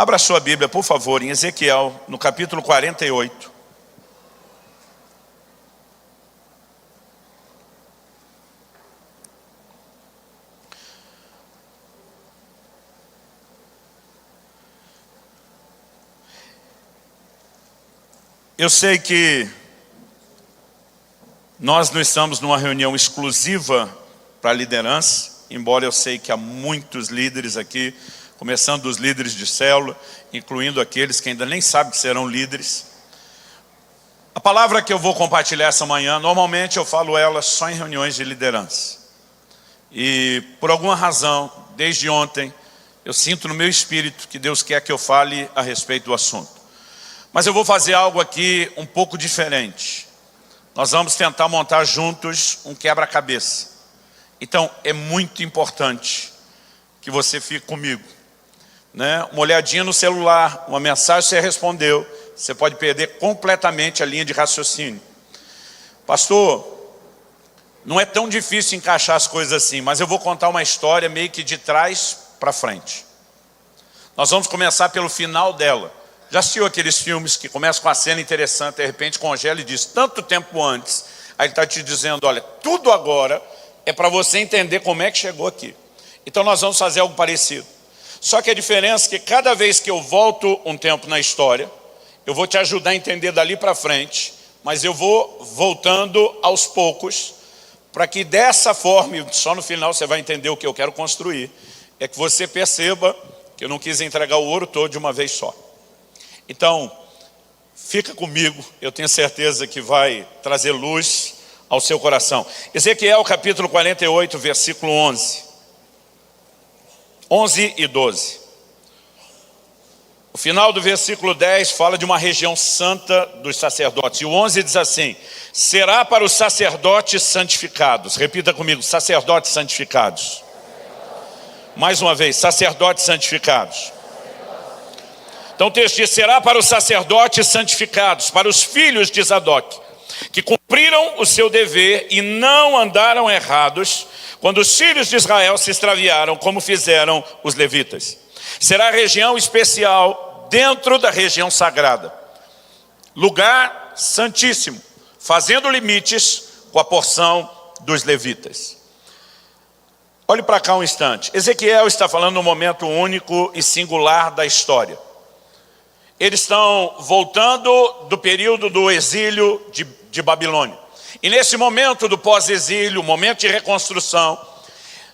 Abra sua Bíblia, por favor, em Ezequiel, no capítulo 48. Eu sei que nós não estamos numa reunião exclusiva para a liderança, embora eu sei que há muitos líderes aqui, começando dos líderes de célula, incluindo aqueles que ainda nem sabem que serão líderes. A palavra que eu vou compartilhar essa manhã, normalmente eu falo ela só em reuniões de liderança. E por alguma razão, desde ontem, eu sinto no meu espírito que Deus quer que eu fale a respeito do assunto. Mas eu vou fazer algo aqui um pouco diferente. Nós vamos tentar montar juntos um quebra-cabeça. Então, é muito importante que você fique comigo. Uma olhadinha no celular, uma mensagem você respondeu, você pode perder completamente a linha de raciocínio. Pastor, não é tão difícil encaixar as coisas assim, mas eu vou contar uma história meio que de trás para frente. Nós vamos começar pelo final dela. Já assistiu aqueles filmes que começam com a cena interessante, de repente congela e diz, tanto tempo antes, aí ele está te dizendo, olha, tudo agora é para você entender como é que chegou aqui. Então nós vamos fazer algo parecido. Só que a diferença é que cada vez que eu volto um tempo na história, eu vou te ajudar a entender dali para frente, mas eu vou voltando aos poucos, para que dessa forma, e só no final você vai entender o que eu quero construir, é que você perceba que eu não quis entregar o ouro todo de uma vez só. Então, fica comigo, eu tenho certeza que vai trazer luz ao seu coração. Ezequiel capítulo 48, versículo 11 e 12. O final do versículo 10 fala de uma região santa dos sacerdotes. E o 11 diz assim, será para os sacerdotes santificados. Repita comigo, sacerdotes santificados. Mais uma vez, sacerdotes santificados. Então o texto diz, será para os sacerdotes santificados, para os filhos de Zadok, que cumpriram o seu dever e não andaram errados, quando os filhos de Israel se extraviaram, como fizeram os levitas. Será região especial dentro da região sagrada, lugar santíssimo, fazendo limites com a porção dos levitas. Olhe para cá um instante. Ezequiel está falando de um momento único e singular da história. Eles estão voltando do período do exílio de Babilônia. E nesse momento do pós-exílio, momento de reconstrução,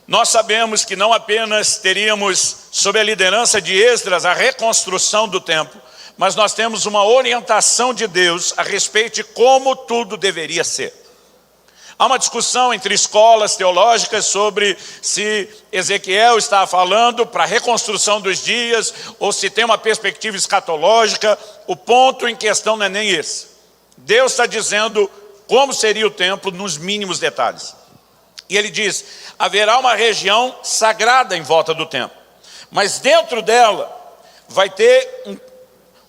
nós sabemos que não apenas teríamos, sob a liderança de Esdras, a reconstrução do templo, mas nós temos uma orientação de Deus a respeito de como tudo deveria ser. Há uma discussão entre escolas teológicas sobre se Ezequiel está falando para a reconstrução dos dias ou se tem uma perspectiva escatológica. O ponto em questão não é nem esse. Deus está dizendo como seria o templo nos mínimos detalhes. E ele diz, haverá uma região sagrada em volta do templo, mas dentro dela vai ter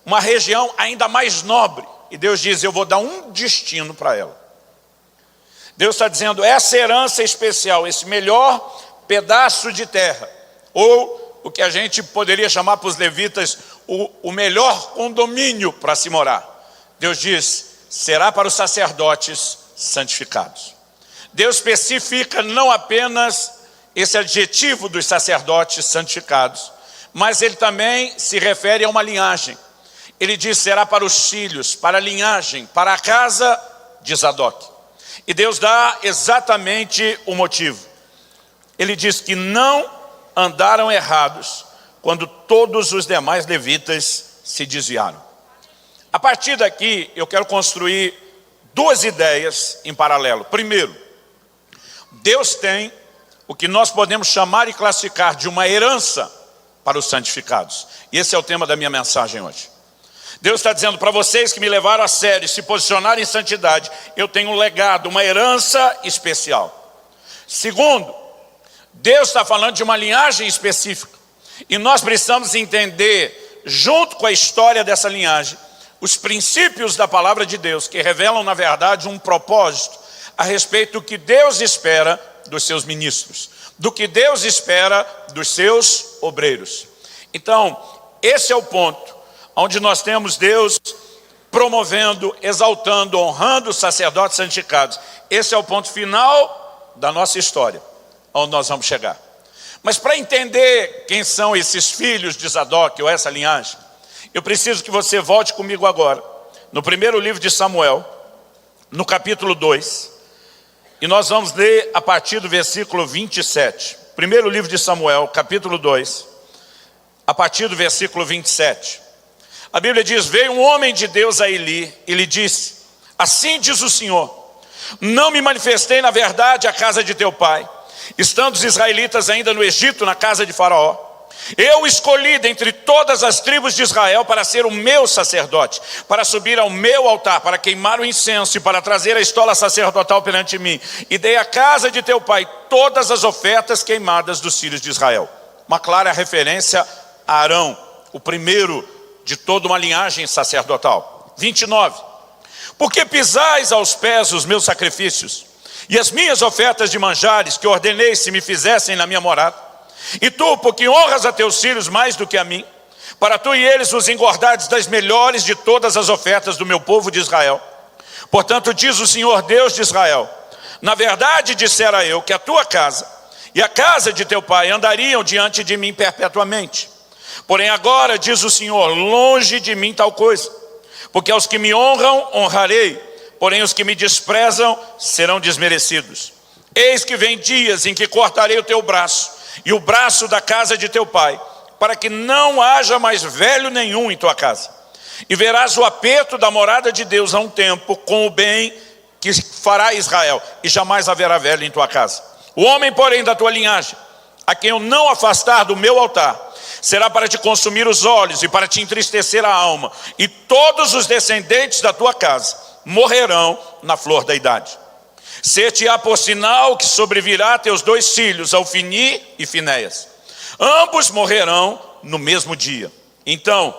uma região ainda mais nobre. E Deus diz, eu vou dar um destino para ela. Deus está dizendo, essa herança especial, esse melhor pedaço de terra, ou o que a gente poderia chamar para os levitas, o melhor condomínio para se morar. Deus diz, será para os sacerdotes santificados. Deus especifica não apenas esse adjetivo dos sacerdotes santificados, mas ele também se refere a uma linhagem. Ele diz, será para os filhos, para a linhagem, para a casa de Zadok. E Deus dá exatamente o motivo. Ele diz que não andaram errados quando todos os demais levitas se desviaram. A partir daqui, eu quero construir duas ideias em paralelo. Primeiro, Deus tem o que nós podemos chamar e classificar de uma herança para os santificados. E esse é o tema da minha mensagem hoje. Deus está dizendo para vocês que me levaram a sério e se posicionaram em santidade, eu tenho um legado, uma herança especial. Segundo, Deus está falando de uma linhagem específica. E nós precisamos entender, junto com a história dessa linhagem, os princípios da palavra de Deus, que revelam, na verdade, um propósito a respeito do que Deus espera dos seus ministros, do que Deus espera dos seus obreiros. Então, esse é o ponto onde nós temos Deus promovendo, exaltando, honrando os sacerdotes santificados. Esse é o ponto final da nossa história, onde nós vamos chegar. Mas para entender quem são esses filhos de Zadok, ou essa linhagem, eu preciso que você volte comigo agora, no primeiro livro de Samuel, no capítulo 2, e nós vamos ler a partir do versículo 27. Primeiro livro de Samuel, capítulo 2, a partir do versículo 27. A Bíblia diz: veio um homem de Deus a Eli e lhe disse: assim diz o Senhor, não me manifestei na verdade à casa de teu pai, estando os israelitas ainda no Egito, na casa de Faraó. Eu escolhi dentre todas as tribos de Israel para ser o meu sacerdote, para subir ao meu altar, para queimar o incenso e para trazer a estola sacerdotal perante mim. E dei à casa de teu pai todas as ofertas queimadas dos filhos de Israel. Uma clara referência a Arão, o primeiro de toda uma linhagem sacerdotal. 29. Porque pisais aos pés os meus sacrifícios e as minhas ofertas de manjares que ordenei se me fizessem na minha morada? E tu, porque honras a teus filhos mais do que a mim, para tu e eles os engordares das melhores de todas as ofertas do meu povo de Israel. Portanto, diz o Senhor Deus de Israel: na verdade dissera eu que a tua casa e a casa de teu pai andariam diante de mim perpetuamente. Porém agora, diz o Senhor, longe de mim tal coisa, porque aos que me honram, honrarei, porém os que me desprezam serão desmerecidos. Eis que vem dias em que cortarei o teu braço e o braço da casa de teu pai, para que não haja mais velho nenhum em tua casa. E verás o aperto da morada de Deus a um tempo, com o bem que fará Israel, e jamais haverá velho em tua casa. O homem, porém, da tua linhagem, a quem eu não afastar do meu altar, será para te consumir os olhos e para te entristecer a alma, e todos os descendentes da tua casa morrerão na flor da idade. Ser-te-á por sinal que sobrevirá a teus dois filhos, Ofni e Finéias. Ambos morrerão no mesmo dia. Então,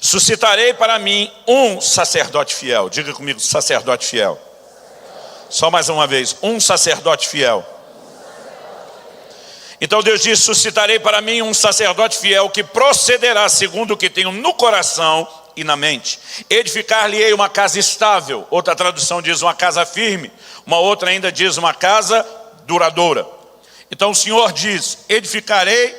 suscitarei para mim um sacerdote fiel. Diga comigo, sacerdote fiel. Só mais uma vez, um sacerdote fiel. Então Deus diz: suscitarei para mim um sacerdote fiel que procederá segundo o que tenho no coração e na mente. Edificar-lhe-ei uma casa estável. Outra tradução diz uma casa firme. Uma outra ainda diz uma casa duradoura. Então o Senhor diz: edificarei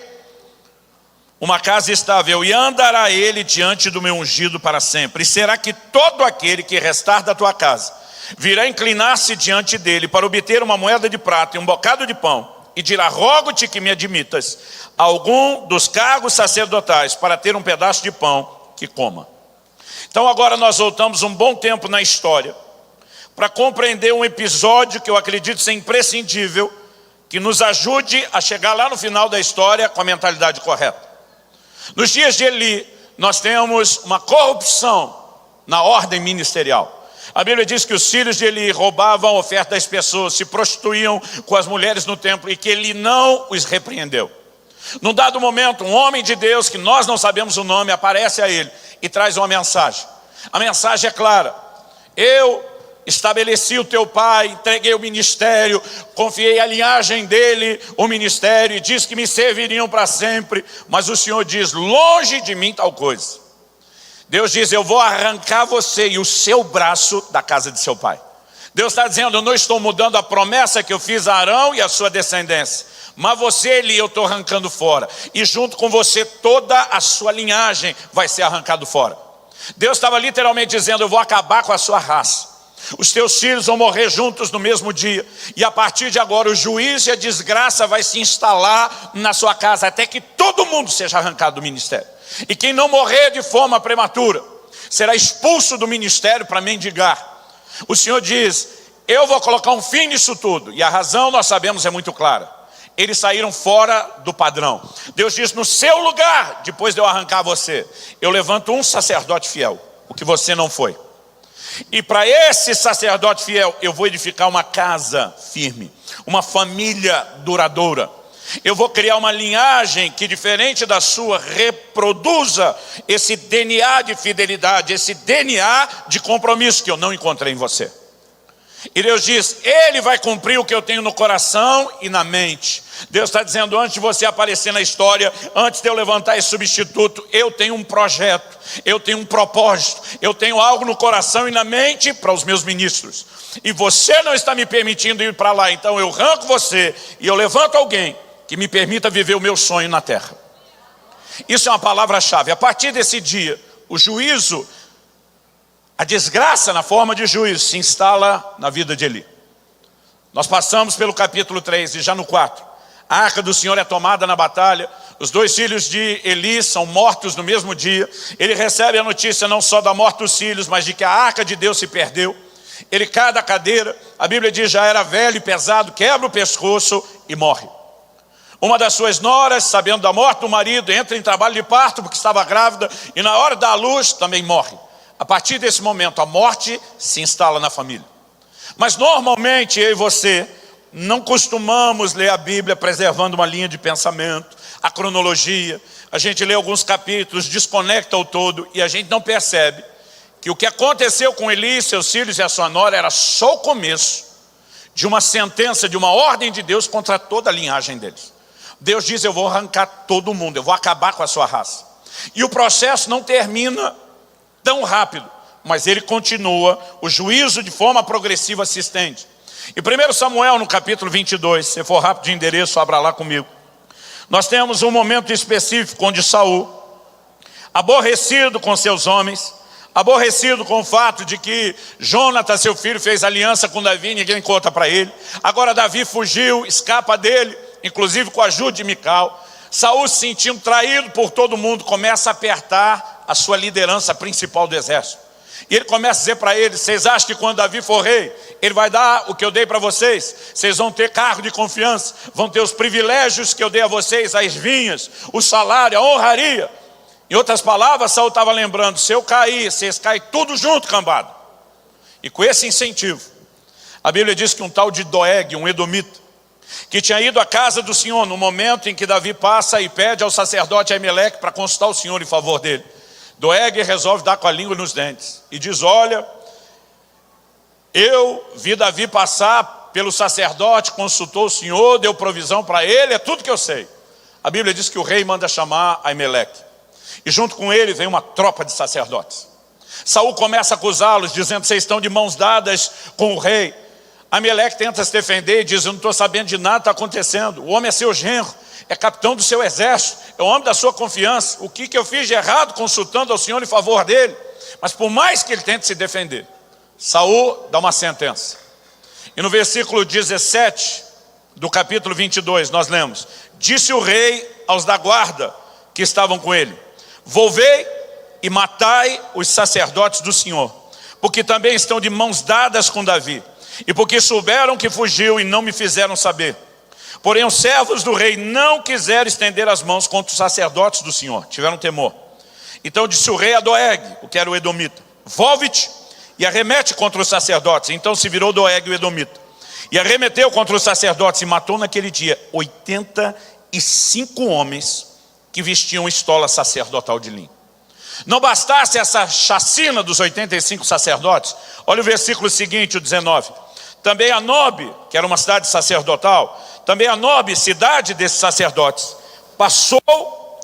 uma casa estável e andará ele diante do meu ungido para sempre. E será que todo aquele que restar da tua casa virá inclinar-se diante dele para obter uma moeda de prata e um bocado de pão, e dirá: rogo-te que me admitas a algum dos cargos sacerdotais para ter um pedaço de pão que coma. Então agora nós voltamos um bom tempo na história para compreender um episódio que eu acredito ser imprescindível, que nos ajude a chegar lá no final da história com a mentalidade correta. Nos dias de Eli, nós temos uma corrupção na ordem ministerial. A Bíblia diz que os filhos de Eli roubavam a oferta das pessoas, se prostituíam com as mulheres no templo, e que Eli não os repreendeu. Num dado momento, um homem de Deus, que nós não sabemos o nome, aparece a ele e traz uma mensagem. A mensagem é clara: eu estabeleci o teu pai, entreguei o ministério, confiei a linhagem dele, o ministério, e diz que me serviriam para sempre. Mas o Senhor diz: longe de mim tal coisa. Deus diz: eu vou arrancar você e o seu braço da casa de seu pai. Deus está dizendo: eu não estou mudando a promessa que eu fiz a Arão e a sua descendência, mas você, Eli, eu estou arrancando fora, e junto com você toda a sua linhagem vai ser arrancado fora. Deus estava literalmente dizendo: eu vou acabar com a sua raça. Os teus filhos vão morrer juntos no mesmo dia, e a partir de agora o juízo e a desgraça vai se instalar na sua casa, até que todo mundo seja arrancado do ministério. E quem não morrer de forma prematura será expulso do ministério para mendigar. O Senhor diz: eu vou colocar um fim nisso tudo. E a razão, nós sabemos, é muito clara. Eles saíram fora do padrão. Deus diz: no seu lugar, depois de eu arrancar você, eu levanto um sacerdote fiel, o que você não foi. E para esse sacerdote fiel, eu vou edificar uma casa firme, uma família duradoura. Eu vou criar uma linhagem que, diferente da sua, reproduza esse DNA de fidelidade, esse DNA de compromisso que eu não encontrei em você. E Deus diz, Ele vai cumprir o que eu tenho no coração e na mente. Deus está dizendo, antes de você aparecer na história, antes de eu levantar esse substituto, eu tenho um projeto, eu tenho um propósito, eu tenho algo no coração e na mente para os meus ministros. E você não está me permitindo ir para lá, então eu arranco você e eu levanto alguém que me permita viver o meu sonho na terra. Isso é uma palavra-chave. A partir desse dia, o juízo, a desgraça na forma de juízo se instala na vida de Eli. Nós passamos pelo capítulo 3 e já no 4. A arca do Senhor é tomada na batalha. Os 2 filhos de Eli são mortos no mesmo dia. Ele recebe a notícia não só da morte dos filhos, mas de que a arca de Deus se perdeu. Ele cai da cadeira. A Bíblia diz, já era velho e pesado, quebra o pescoço e morre. Uma das suas noras, sabendo da morte do marido, entra em trabalho de parto porque estava grávida e na hora da luz também morre. A partir desse momento, a morte se instala na família. Mas normalmente, eu e você, não costumamos ler a Bíblia preservando uma linha de pensamento, a cronologia. A gente lê alguns capítulos, desconecta o todo e a gente não percebe que o que aconteceu com Eli, seus filhos e a sua nora era só o começo de uma sentença, de uma ordem de Deus contra toda a linhagem deles. Deus diz, eu vou arrancar todo mundo, eu vou acabar com a sua raça. E o processo não termina tão rápido, mas ele continua, o juízo de forma progressiva se estende. E 1 Samuel no capítulo 22, se for rápido de endereço, abra lá comigo. Nós temos um momento específico onde Saul, aborrecido com seus homens, aborrecido com o fato de que Jonatas, seu filho, fez aliança com Davi, ninguém conta para ele. Agora Davi fugiu, escapa dele, inclusive com a ajuda de Mical. Saul, se sentindo traído por todo mundo, começa a apertar a sua liderança principal do exército. E ele começa a dizer para eles, vocês acham que quando Davi for rei, ele vai dar o que eu dei para vocês? Vocês vão ter cargo de confiança, vão ter os privilégios que eu dei a vocês, as vinhas, o salário, a honraria. Em outras palavras, Saul estava lembrando, se eu cair, vocês caem tudo junto, cambada. E com esse incentivo, a Bíblia diz que um tal de Doeg, um edomita, que tinha ido à casa do Senhor no momento em que Davi passa e pede ao sacerdote Aimeleque para consultar o Senhor em favor dele. Doeg resolve dar com a língua nos dentes e diz, olha, eu vi Davi passar pelo sacerdote, consultou o Senhor, deu provisão para ele, é tudo que eu sei. A Bíblia diz que o rei manda chamar Aimeleque. E junto com ele vem uma tropa de sacerdotes. Saul começa a acusá-los, dizendo, vocês estão de mãos dadas com o rei. Aimeleque tenta se defender e diz, eu não estou sabendo de nada que está acontecendo. O homem é seu genro, é capitão do seu exército, é o homem da sua confiança. O que eu fiz de errado consultando ao Senhor em favor dele? Mas por mais que ele tente se defender, Saul dá uma sentença. E no versículo 17 do capítulo 22 nós lemos, disse o rei aos da guarda que estavam com ele, volvei e matai os sacerdotes do Senhor, porque também estão de mãos dadas com Davi, e porque souberam que fugiu e não me fizeram saber. Porém os servos do rei não quiseram estender as mãos contra os sacerdotes do Senhor, tiveram temor. Então disse o rei a Doeg, o que era o edomita, volve-te e arremete contra os sacerdotes. Então se virou Doeg o edomita, e arremeteu contra os sacerdotes, e matou naquele dia 85 homens que vestiam estola sacerdotal de linho. Não bastasse essa chacina dos 85 sacerdotes, olha o versículo seguinte, o 19. Também a Nobe, que era uma cidade sacerdotal, também a Nobe, cidade desses sacerdotes, passou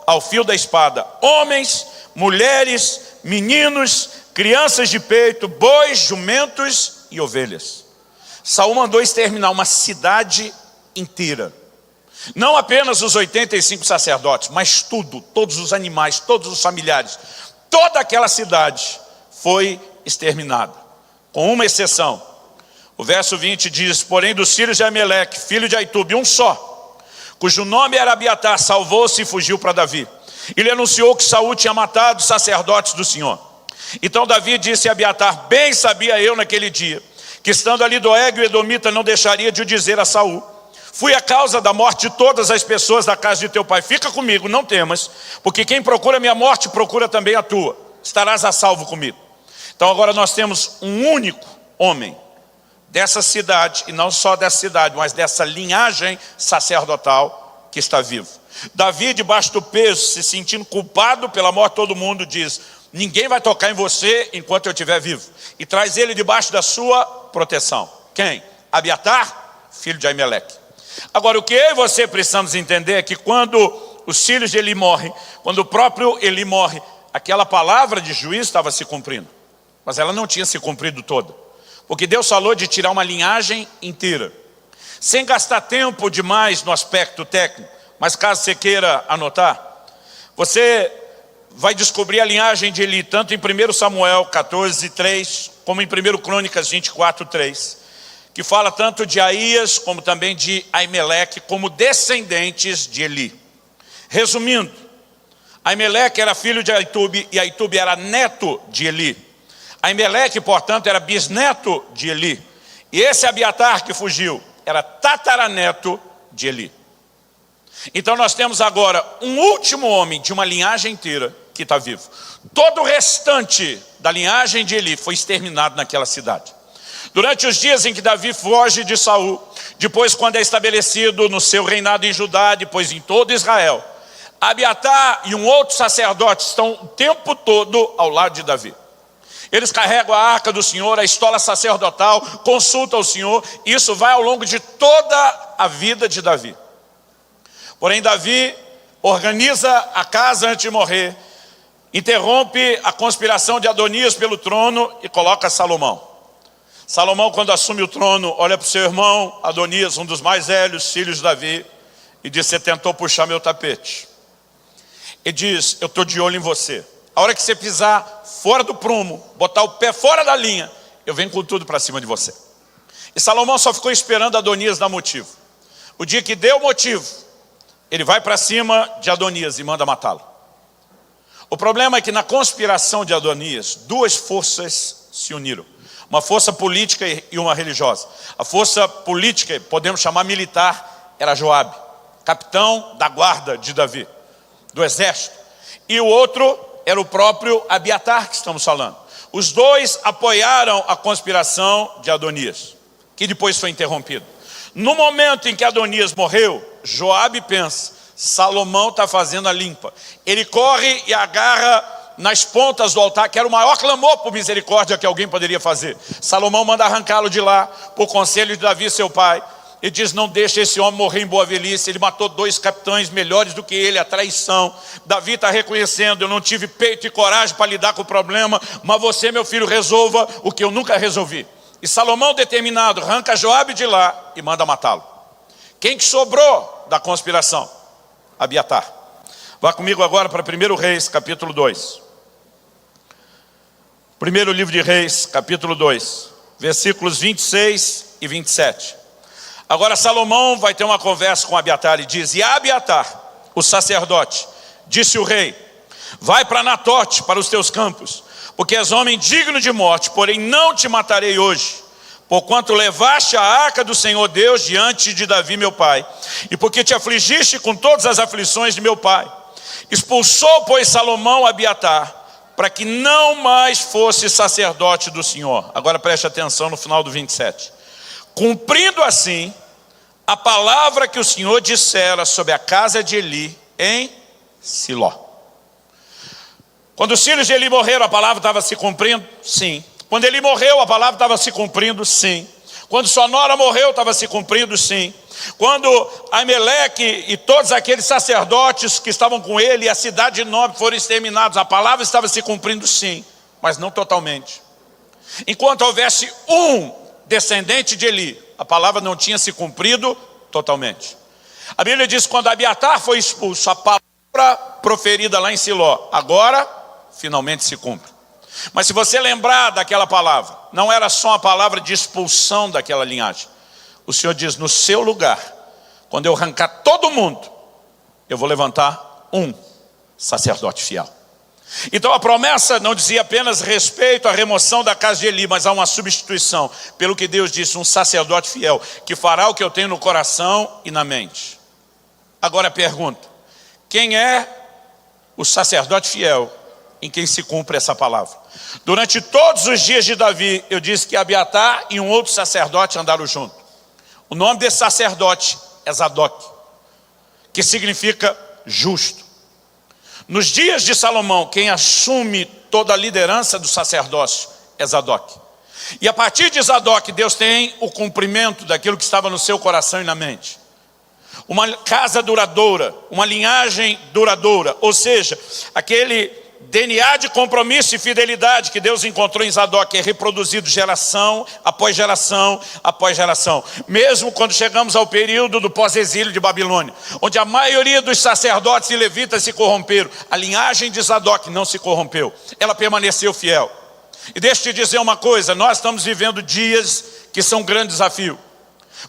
ao fio da espada homens, mulheres, meninos, crianças de peito, bois, jumentos e ovelhas. Saul mandou exterminar uma cidade inteira. Não apenas os 85 sacerdotes, mas tudo, todos os animais, todos os familiares. Toda aquela cidade foi exterminada, com uma exceção. O verso 20 diz, porém dos filhos de Aimeleque, filho de Aitube, um só, cujo nome era Abiatar, salvou-se e fugiu para Davi. Ele anunciou que Saul tinha matado os sacerdotes do Senhor. Então Davi disse a Abiatar, bem sabia eu naquele dia, que estando ali Doeg o edomita não deixaria de o dizer a Saul. Fui a causa da morte de todas as pessoas da casa de teu pai. Fica comigo, não temas, porque quem procura a minha morte, procura também a tua. Estarás a salvo comigo. Então agora nós temos um único homem dessa cidade, e não só dessa cidade, mas dessa linhagem sacerdotal que está vivo. Davi, debaixo do peso, se sentindo culpado pela morte de todo mundo, diz, ninguém vai tocar em você enquanto eu estiver vivo. E traz ele debaixo da sua proteção. Quem? Abiatar, filho de Aimeleque. Agora, o que eu e você precisamos entender é que quando os filhos de Eli morrem, quando o próprio Eli morre, aquela palavra de juízo estava se cumprindo. Mas ela não tinha se cumprido toda. Porque Deus falou de tirar uma linhagem inteira. Sem gastar tempo demais no aspecto técnico, mas caso você queira anotar, você vai descobrir a linhagem de Eli, tanto em 1 Samuel 14:3, como em 1 Crônicas 24:3, que fala tanto de Aías, como também de Aimeleque, como descendentes de Eli. Resumindo, Aimeleque era filho de Aitube, e Aitube era neto de Eli. Aimeleque, portanto, era bisneto de Eli. E esse Abiatar que fugiu, era tataraneto de Eli. Então nós temos agora um último homem de uma linhagem inteira que está vivo. Todo o restante da linhagem de Eli foi exterminado naquela cidade. Durante os dias em que Davi foge de Saul, depois quando é estabelecido no seu reinado em Judá, depois em todo Israel, Abiatar e um outro sacerdote estão o tempo todo ao lado de Davi. Eles carregam a arca do Senhor, a estola sacerdotal, consultam o Senhor, e isso vai ao longo de toda a vida de Davi. Porém, Davi organiza a casa antes de morrer, interrompe a conspiração de Adonias pelo trono e coloca Salomão. Salomão, quando assume o trono, olha para o seu irmão Adonias, um dos mais velhos filhos de Davi, e diz: você tentou puxar meu tapete. Ele diz: eu estou de olho em você. A hora que você pisar fora do prumo, botar o pé fora da linha, eu venho com tudo para cima de você. E Salomão só ficou esperando Adonias dar motivo. O dia que deu motivo, ele vai para cima de Adonias e manda matá-lo. O problema é que na conspiração de Adonias, duas forças se uniram. Uma força política e uma religiosa. A força política, podemos chamar militar, era Joabe, capitão da guarda de Davi, do exército. E o outro era o próprio Abiatar que estamos falando. Os dois apoiaram a conspiração de Adonias, que depois foi interrompida. No momento em que Adonias morreu, Joabe pensa: Salomão está fazendo a limpa. Ele corre e agarra nas pontas do altar, que era o maior clamor por misericórdia que alguém poderia fazer. Salomão manda arrancá-lo de lá, por conselho de Davi, seu pai. Ele diz: não deixa esse homem morrer em boa velhice. Ele matou 2 capitães melhores do que ele, a traição. Davi está reconhecendo: eu não tive peito e coragem para lidar com o problema, mas você, meu filho, resolva o que eu nunca resolvi. E Salomão, determinado, arranca Joabe de lá e manda matá-lo. Quem que sobrou da conspiração? Abiatar. Vá comigo agora para 1 Reis, capítulo 2. Primeiro livro de Reis, capítulo 2, versículos 26 e 27. Agora Salomão vai ter uma conversa com Abiatar e diz: e Abiatar, o sacerdote, disse o rei: vai para Natote, para os teus campos, porque és homem digno de morte, porém não te matarei hoje, porquanto levaste a arca do Senhor Deus diante de Davi meu pai, e porque te afligiste com todas as aflições de meu pai. Expulsou, pois, Salomão Abiatar, para que não mais fosse sacerdote do Senhor. Agora preste atenção no final do 27. Cumprindo assim a palavra que o Senhor dissera sobre a casa de Eli em Siló. Quando os filhos de Eli morreram, a palavra estava se cumprindo? Sim. Quando Eli morreu, a palavra estava se cumprindo? Sim. Quando sua nora morreu, estava se cumprindo? Sim. Quando Aimeleque e todos aqueles sacerdotes que estavam com ele e a cidade nobre foram exterminados, a palavra estava se cumprindo? Sim, mas não totalmente. Enquanto houvesse um descendente de Eli, a palavra não tinha se cumprido totalmente. A Bíblia diz: quando Abiatar foi expulso, a palavra proferida lá em Siló, agora finalmente se cumpre. Mas se você lembrar daquela palavra, não era só a palavra de expulsão daquela linhagem. O Senhor diz: no seu lugar, quando eu arrancar todo mundo, eu vou levantar um sacerdote fiel. Então a promessa não dizia apenas respeito à remoção da casa de Eli, mas há uma substituição, pelo que Deus disse: um sacerdote fiel, que fará o que eu tenho no coração e na mente. Agora a pergunta: quem é o sacerdote fiel em quem se cumpre essa palavra? Durante todos os dias de Davi, eu disse que Abiatar e um outro sacerdote andaram juntos. O nome desse sacerdote é Zadok, que significa justo. Nos dias de Salomão, quem assume toda a liderança do sacerdócio é Zadok. E a partir de Zadok, Deus tem o cumprimento daquilo que estava no seu coração e na mente. Uma casa duradoura, uma linhagem duradoura, ou seja, aquele DNA de compromisso e fidelidade que Deus encontrou em Zadok é reproduzido geração após geração após geração. Mesmo quando chegamos ao período do pós-exílio de Babilônia, onde a maioria dos sacerdotes e levitas se corromperam, a linhagem de Zadok não se corrompeu, ela permaneceu fiel. E deixa eu te dizer uma coisa, nós estamos vivendo dias que são um grande desafio.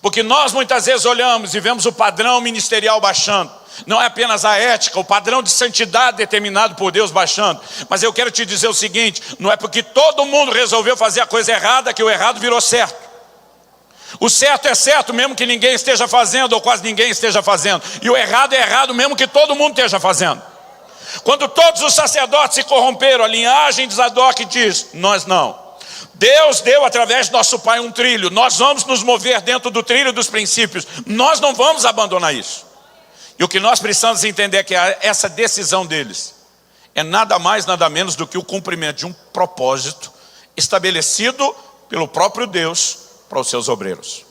Porque nós muitas vezes olhamos e vemos o padrão ministerial baixando. Não é apenas a ética, o padrão de santidade determinado por Deus baixando. Mas eu quero te dizer o seguinte, não é porque todo mundo resolveu fazer a coisa errada que o errado virou certo. O certo é certo mesmo que ninguém esteja fazendo, ou quase ninguém esteja fazendo. E o errado é errado mesmo que todo mundo esteja fazendo. Quando todos os sacerdotes se corromperam, a linhagem de Zadok diz, nós não. Deus deu através de nosso pai um trilho, nós vamos nos mover dentro do trilho dos princípios, nós não vamos abandonar isso. E o que nós precisamos entender é que essa decisão deles é nada mais, nada menos do que o cumprimento de um propósito estabelecido pelo próprio Deus para os seus obreiros.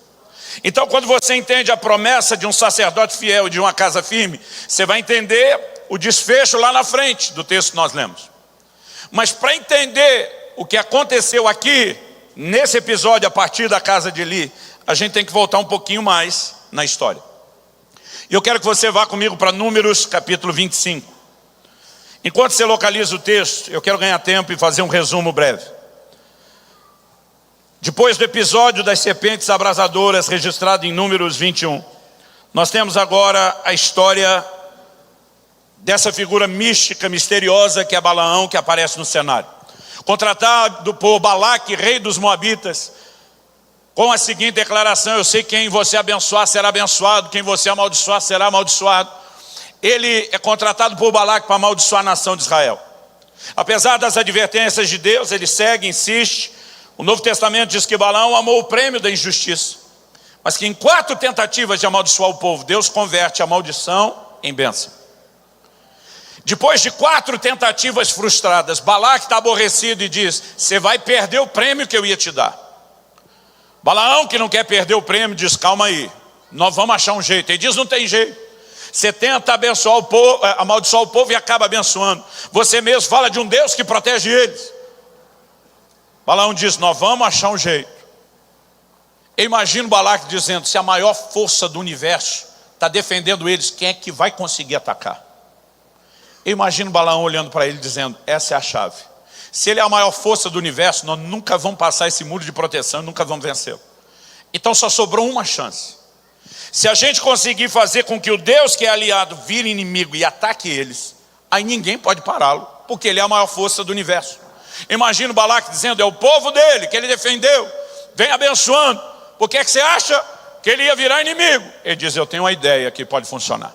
Então, quando você entende a promessa de um sacerdote fiel e de uma casa firme, você vai entender o desfecho lá na frente do texto que nós lemos. Mas para entender o que aconteceu aqui, nesse episódio, a partir da casa de Eli, a gente tem que voltar um pouquinho mais na história. E eu quero que você vá comigo para Números, capítulo 25. Enquanto você localiza o texto, eu quero ganhar tempo e fazer um resumo breve. Depois do episódio das serpentes abrasadoras, registrado em Números 21, nós temos agora a história dessa figura mística, misteriosa, que é Balaão, que aparece no cenário. Contratado por Balaque, rei dos Moabitas, com a seguinte declaração, eu sei quem você abençoar será abençoado, quem você amaldiçoar será amaldiçoado. Ele é contratado por Balaque para amaldiçoar a nação de Israel. Apesar das advertências de Deus, ele segue, insiste. O Novo Testamento diz que Balaão amou o prêmio da injustiça, mas que em 4 tentativas de amaldiçoar o povo, Deus converte a maldição em bênção. Depois de 4 tentativas frustradas, Balaque está aborrecido e diz, você vai perder o prêmio que eu ia te dar. Balaão, que não quer perder o prêmio, diz, calma aí, nós vamos achar um jeito. Ele diz, não tem jeito. Você tenta abençoar o povo, amaldiçoar o povo e acaba abençoando. Você mesmo fala de um Deus que protege eles. Balaão diz, nós vamos achar um jeito. Eu imagino Balaque dizendo, se a maior força do universo está defendendo eles, quem é que vai conseguir atacar? Eu imagino Balaão olhando para ele dizendo, essa é a chave. Se ele é a maior força do universo, nós nunca vamos passar esse muro de proteção, nunca vamos vencê-lo. Então só sobrou uma chance. Se a gente conseguir fazer com que o Deus que é aliado vire inimigo e ataque eles, aí ninguém pode pará-lo, porque ele é a maior força do universo. Imagino Balaque dizendo, é o povo dele que ele defendeu, vem abençoando. Por que você acha que ele ia virar inimigo? Ele diz, eu tenho uma ideia que pode funcionar.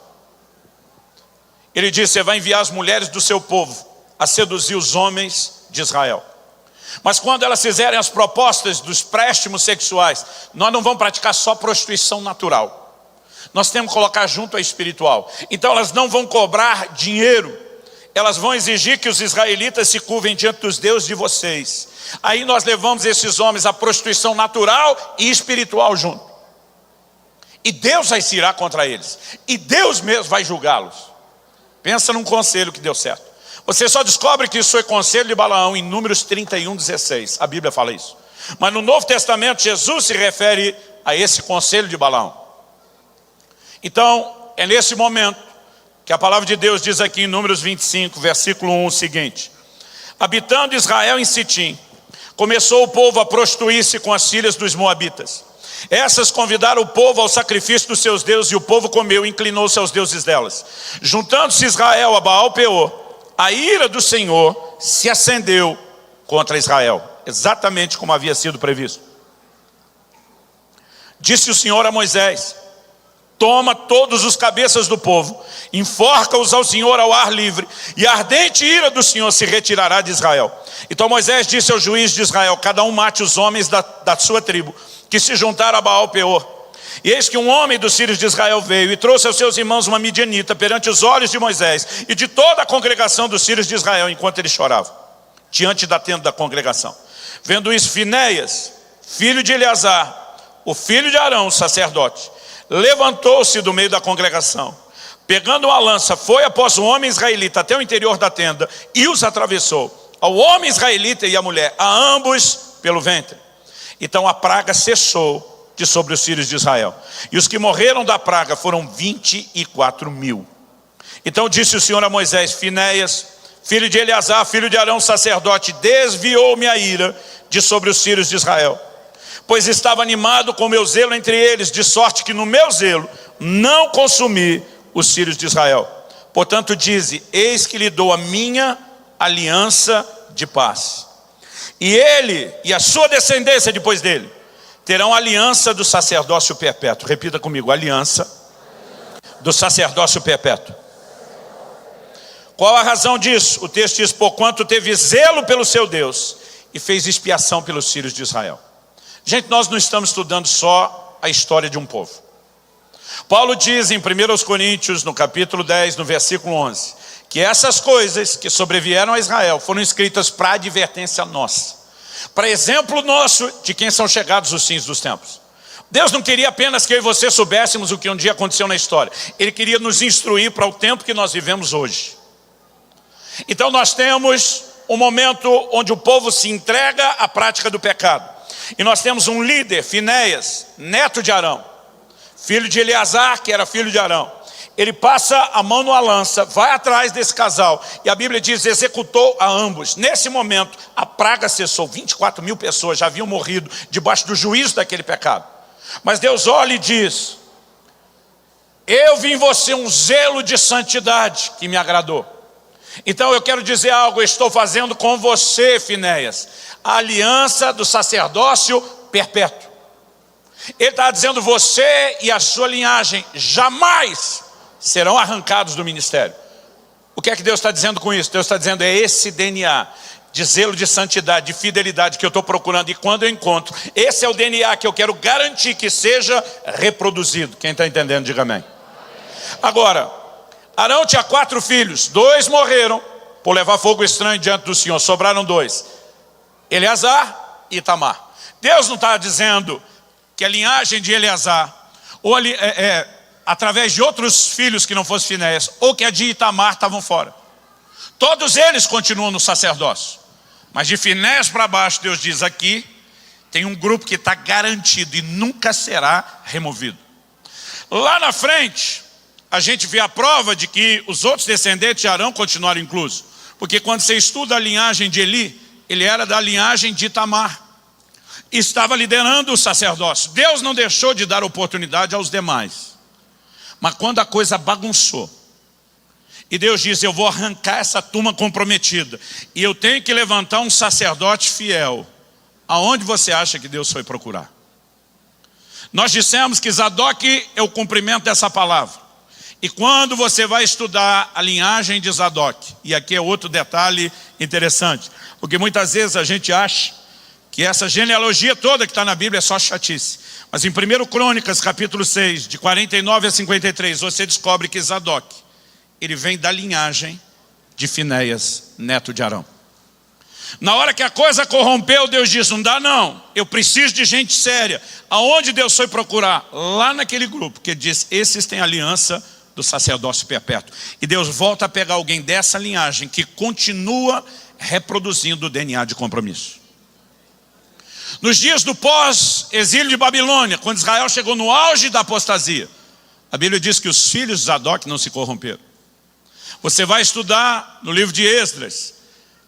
Ele diz, você vai enviar as mulheres do seu povo a seduzir os homens de Israel. Mas quando elas fizerem as propostas dos préstimos sexuais, nós não vamos praticar só prostituição natural. Nós temos que colocar junto a espiritual. Então elas não vão cobrar dinheiro. Elas vão exigir que os israelitas se curvem diante dos deuses de vocês. Aí nós levamos esses homens à prostituição natural e espiritual junto. E Deus vai se irar contra eles. E Deus mesmo vai julgá-los. Pensa num conselho que deu certo. Você só descobre que isso foi conselho de Balaão em Números 31:16. A Bíblia fala isso. Mas no Novo Testamento, Jesus se refere a esse conselho de Balaão. Então, é nesse momento que a palavra de Deus diz aqui em Números 25, versículo 1, o seguinte. Habitando Israel em Sitim, começou o povo a prostituir-se com as filhas dos moabitas. Essas convidaram o povo ao sacrifício dos seus deuses, e o povo comeu e inclinou-se aos deuses delas. Juntando-se Israel a Baal-Peor, a ira do Senhor se acendeu contra Israel, exatamente como havia sido previsto. Disse o Senhor a Moisés, toma todos os cabeças do povo, enforca-os ao Senhor ao ar livre, e a ardente ira do Senhor se retirará de Israel. Então Moisés disse ao juiz de Israel, cada um mate os homens da sua tribo, que se juntaram a Baal-Peor. E eis que um homem dos filhos de Israel veio e trouxe aos seus irmãos uma midianita perante os olhos de Moisés e de toda a congregação dos filhos de Israel, enquanto ele chorava, diante da tenda da congregação. Vendo isso, Finéias, filho de Eleazar, o filho de Arão, o sacerdote, levantou-se do meio da congregação, pegando uma lança, foi após o homem israelita até o interior da tenda e os atravessou, ao homem israelita e à mulher, a ambos pelo ventre. Então a praga cessou de sobre os filhos de Israel, e os que morreram da praga foram 24.000. Então disse o Senhor a Moisés: Finéias, filho de Eleazar, filho de Arão, sacerdote, desviou-me a ira de sobre os filhos de Israel, pois estava animado com o meu zelo entre eles, de sorte que no meu zelo não consumi os filhos de Israel. Portanto dize: eis que lhe dou a minha aliança de paz, e ele e a sua descendência depois dele terão aliança do sacerdócio perpétuo. Repita comigo: aliança do sacerdócio perpétuo. Qual a razão disso? O texto diz: porquanto teve zelo pelo seu Deus e fez expiação pelos filhos de Israel. Gente, nós não estamos estudando só a história de um povo. Paulo diz em 1 Coríntios, no capítulo 10, no versículo 11, que essas coisas que sobrevieram a Israel foram escritas para advertência nossa, para exemplo nosso de quem são chegados os fins dos tempos. Deus não queria apenas que eu e você soubéssemos o que um dia aconteceu na história. Ele queria nos instruir para o tempo que nós vivemos hoje. Então nós temos um momento onde o povo se entrega à prática do pecado. E nós temos um líder, Finéias, neto de Arão, filho de Eleazar, que era filho de Arão. Ele passa a mão numa lança, vai atrás desse casal, e a Bíblia diz: executou a ambos. Nesse momento, a praga cessou. 24.000 pessoas já haviam morrido debaixo do juízo daquele pecado. Mas Deus olha e diz: eu vi em você um zelo de santidade que me agradou. Então eu quero dizer algo: eu estou fazendo com você, Finéias, a aliança do sacerdócio perpétuo. Ele está dizendo: você e a sua linhagem jamais serão arrancados do ministério. O que é que Deus está dizendo com isso? Deus está dizendo: é esse DNA de zelo, de santidade, de fidelidade que eu estou procurando, e quando eu encontro, esse é o DNA que eu quero garantir que seja reproduzido. Quem está entendendo, diga amém. Agora, Arão tinha 4 filhos, 2 morreram por levar fogo estranho diante do Senhor, sobraram 2, Eleazar e Itamar. Deus não está dizendo que a linhagem de Eleazar, ou através de outros filhos que não fossem Finéias, ou que a de Itamar estavam fora. Todos eles continuam no sacerdócio. Mas de Finéias para baixo, Deus diz: aqui tem um grupo que está garantido e nunca será removido. Lá na frente, a gente vê a prova de que os outros descendentes de Arão continuaram inclusos. Porque quando você estuda a linhagem de Eli, ele era da linhagem de Itamar, e estava liderando o sacerdócio. Deus não deixou de dar oportunidade aos demais. Mas quando a coisa bagunçou, e Deus diz: eu vou arrancar essa turma comprometida, e eu tenho que levantar um sacerdote fiel. Aonde você acha que Deus foi procurar? Nós dissemos que Zadok é o cumprimento dessa palavra. E quando você vai estudar a linhagem de Zadok, e aqui é outro detalhe interessante, porque muitas vezes a gente acha que essa genealogia toda que está na Bíblia é só chatice. Mas em 1 Crônicas, capítulo 6, de 49 a 53, você descobre que Zadok, ele vem da linhagem de Finéias, neto de Arão. Na hora que a coisa corrompeu, Deus disse: não dá não, eu preciso de gente séria. Aonde Deus foi procurar? Lá naquele grupo, que diz: esses têm aliança do sacerdócio perpétuo. E Deus volta a pegar alguém dessa linhagem que continua reproduzindo o DNA de compromisso. Nos dias do pós-exílio de Babilônia, quando Israel chegou no auge da apostasia, a Bíblia diz que os filhos de Zadok não se corromperam. Você vai estudar no livro de Esdras,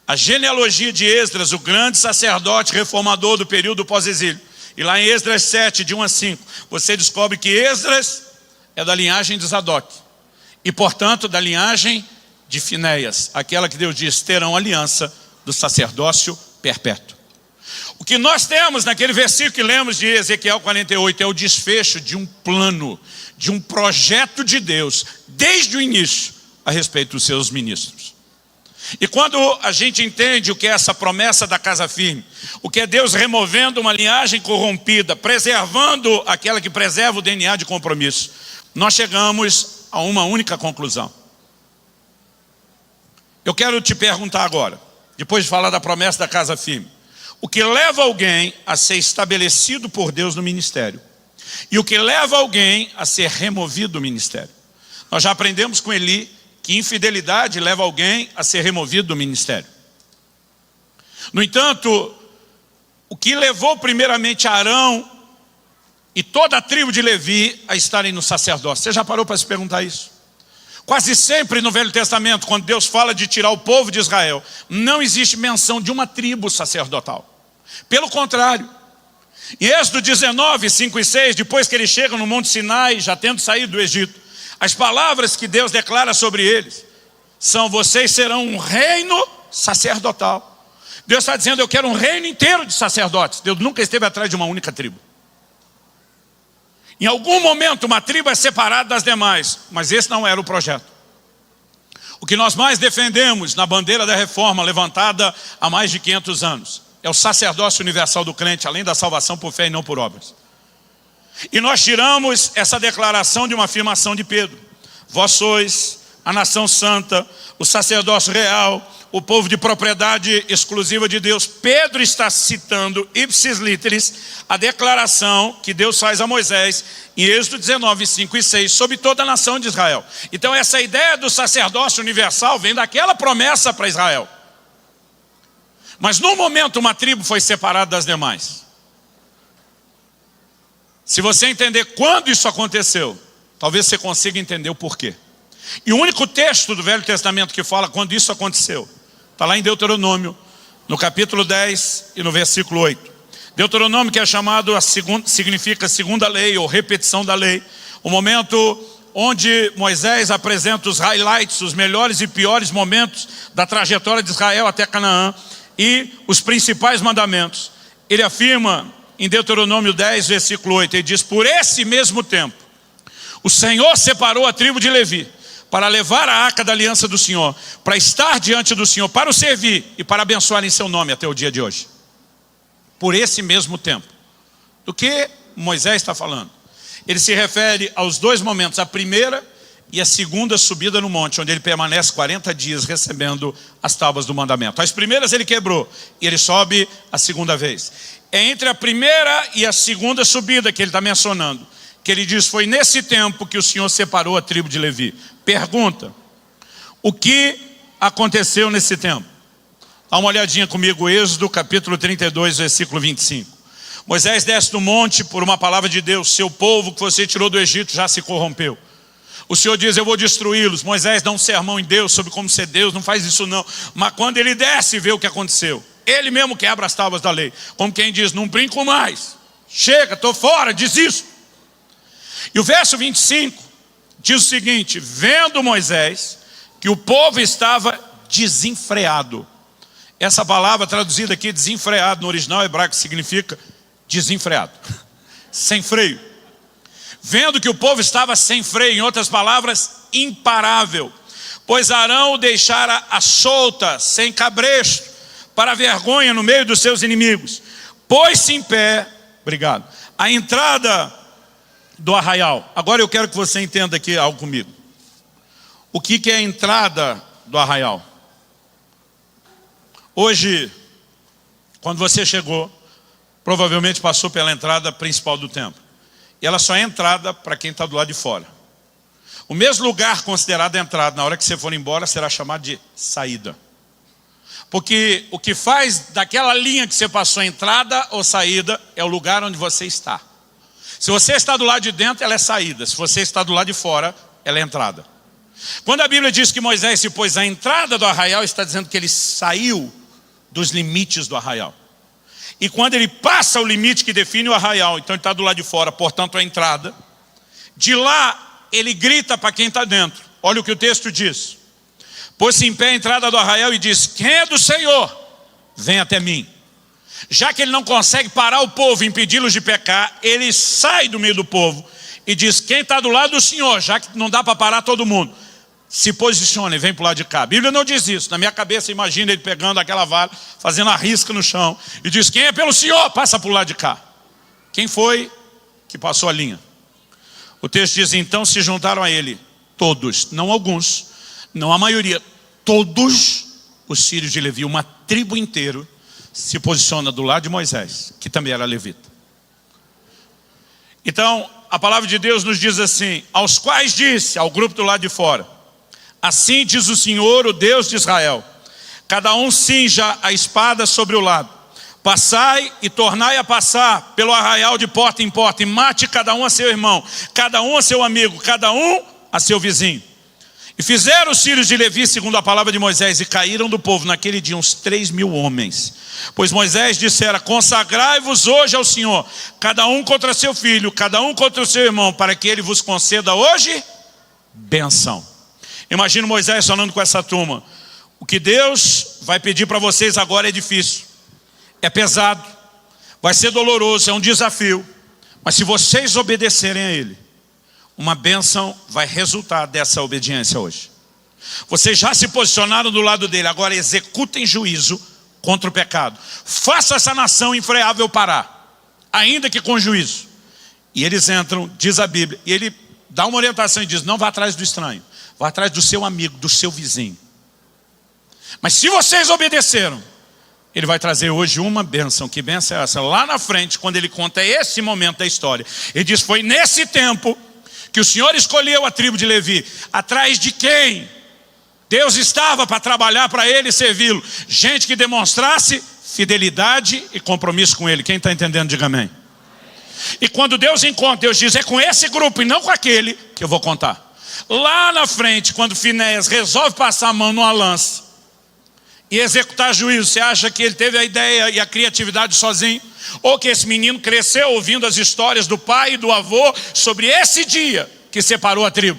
a genealogia de Esdras, o grande sacerdote reformador do período pós-exílio. E lá em Esdras 7, de 1 a 5, você descobre que Esdras é da linhagem de Zadok, e portanto da linhagem de Finéias, aquela que Deus diz: terão aliança do sacerdócio perpétuo. O que nós temos naquele versículo que lemos de Ezequiel 48 é o desfecho de um plano, de um projeto de Deus, desde o início, a respeito dos seus ministros. E quando a gente entende o que é essa promessa da casa firme, o que é Deus removendo uma linhagem corrompida, preservando aquela que preserva o DNA de compromisso, nós chegamos a uma única conclusão. Eu quero te perguntar agora, depois de falar da promessa da casa firme, o que leva alguém a ser estabelecido por Deus no ministério e o que leva alguém a ser removido do ministério. Nós já aprendemos com Eli que infidelidade leva alguém a ser removido do ministério. No entanto, o que levou primeiramente Arão e toda a tribo de Levi a estarem no sacerdócio? Você já parou para se perguntar isso? Quase sempre no Velho Testamento, quando Deus fala de tirar o povo de Israel, não existe menção de uma tribo sacerdotal. Pelo contrário, em Êxodo 19, 5 e 6, depois que eles chegam no Monte Sinai, já tendo saído do Egito, as palavras que Deus declara sobre eles são: vocês serão um reino sacerdotal. Deus está dizendo: eu quero um reino inteiro de sacerdotes. Deus nunca esteve atrás de uma única tribo. Em algum momento uma tribo é separada das demais, mas esse não era o projeto. O que nós mais defendemos na bandeira da reforma, levantada há mais de 500 anos, é o sacerdócio universal do crente, além da salvação por fé e não por obras. E nós tiramos essa declaração de uma afirmação de Pedro: vós sois a nação santa, o sacerdócio real, o povo de propriedade exclusiva de Deus. Pedro está citando ipsis literis a declaração que Deus faz a Moisés em Êxodo 19, 5 e 6 sobre toda a nação de Israel. Então essa ideia do sacerdócio universal vem daquela promessa para Israel. Mas num momento uma tribo foi separada das demais. Se você entender quando isso aconteceu, talvez você consiga entender o porquê. E o único texto do Velho Testamento que fala quando isso aconteceu está lá em Deuteronômio, no capítulo 10 e no versículo 8. Deuteronômio, que é chamado, significa segunda lei ou repetição da lei. O momento onde Moisés apresenta os highlights, os melhores e piores momentos da trajetória de Israel até Canaã e os principais mandamentos. Ele afirma em Deuteronômio 10, versículo 8, ele diz: por esse mesmo tempo, o Senhor separou a tribo de Levi para levar a arca da aliança do Senhor, para estar diante do Senhor, para o servir e para abençoar em seu nome até o dia de hoje. Por esse mesmo tempo. Do que Moisés está falando? Ele se refere aos dois momentos, a primeira e a segunda subida no monte, onde ele permanece 40 dias recebendo as tábuas do mandamento. As primeiras ele quebrou e ele sobe a segunda vez. É entre a primeira e a segunda subida que ele está mencionando, que ele diz: foi nesse tempo que o Senhor separou a tribo de Levi. Pergunta: o que aconteceu nesse tempo? Dá uma olhadinha comigo, Êxodo capítulo 32, versículo 25. Moisés desce do monte por uma palavra de Deus: seu povo que você tirou do Egito já se corrompeu. O Senhor diz: eu vou destruí-los. Moisés dá um sermão em Deus sobre como ser Deus, não faz isso não. Mas quando ele desce e vê o que aconteceu, ele mesmo quebra as tábuas da lei, como quem diz: não brinco mais, chega, estou fora, desisto. E o verso 25 diz o seguinte: vendo Moisés que o povo estava desenfreado. Essa palavra traduzida aqui, desenfreado, no original hebraico significa desenfreado, sem freio. Vendo que o povo estava sem freio, em outras palavras, imparável, pois Arão o deixara à solta, sem cabresto, para a vergonha no meio dos seus inimigos, pôs-se em pé, obrigado, à entrada do arraial. Agora eu quero que você entenda aqui algo comigo. O que é a entrada do arraial? Hoje, quando você chegou, provavelmente passou pela entrada principal do templo. E ela só é entrada para quem está do lado de fora. O mesmo lugar considerado entrada, na hora que você for embora, será chamado de saída. Porque o que faz daquela linha que você passou, entrada ou saída, é o lugar onde você está. Se você está do lado de dentro, ela é saída. Se você está do lado de fora, ela é entrada. Quando a Bíblia diz que Moisés se pôs à entrada do arraial, está dizendo que ele saiu dos limites do arraial. E quando ele passa o limite que define o arraial, então ele está do lado de fora, portanto a entrada. De lá, ele grita para quem está dentro. Olha o que o texto diz: pôs-se em pé à entrada do arraial e diz: quem é do Senhor, vem até mim. Já que ele não consegue parar o povo e impedi-los de pecar, ele sai do meio do povo e diz: quem está do lado do Senhor, já que não dá para parar todo mundo, se posiciona e vem para o lado de cá. A Bíblia não diz isso. Na minha cabeça, imagina ele pegando aquela vara, fazendo a risca no chão, e diz: quem é pelo Senhor, passa para o lado de cá. Quem foi que passou a linha? O texto diz: então se juntaram a ele todos, não alguns, não a maioria, todos os filhos de Levi, uma tribo inteira, se posiciona do lado de Moisés, que também era levita. Então, a palavra de Deus nos diz assim: aos quais disse, ao grupo do lado de fora, assim diz o Senhor, o Deus de Israel, cada um cinja a espada sobre o lado, passai e tornai a passar pelo arraial de porta em porta, e mate cada um a seu irmão, cada um a seu amigo, cada um a seu vizinho. E fizeram os filhos de Levi segundo a palavra de Moisés, e caíram do povo naquele dia uns 3.000 homens. Pois Moisés dissera: consagrai-vos hoje ao Senhor, cada um contra seu filho, cada um contra o seu irmão, para que ele vos conceda hoje bênção. Imagina Moisés falando com essa turma: o que Deus vai pedir para vocês agora é difícil, é pesado, vai ser doloroso, é um desafio, mas se vocês obedecerem a Ele, uma bênção vai resultar dessa obediência hoje. Vocês já se posicionaram do lado dele, agora executem juízo contra o pecado. Faça essa nação infreável parar, ainda que com juízo. E eles entram, diz a Bíblia, e ele dá uma orientação e diz: não vá atrás do estranho, vá atrás do seu amigo, do seu vizinho. Mas se vocês obedeceram, ele vai trazer hoje uma bênção. Que bênção é essa? Lá na frente, quando ele conta esse momento da história, ele diz: foi nesse tempo que o Senhor escolheu a tribo de Levi, atrás de quem Deus estava para trabalhar para ele e servi-lo. Gente que demonstrasse fidelidade e compromisso com ele. Quem está entendendo, diga amém. E quando Deus encontra, Deus diz: é com esse grupo e não com aquele que eu vou contar. Lá na frente, quando Finéias resolve passar a mão numa lança e executar juízo, você acha que ele teve a ideia e a criatividade sozinho? Ou que esse menino cresceu ouvindo as histórias do pai e do avô sobre esse dia que separou a tribo?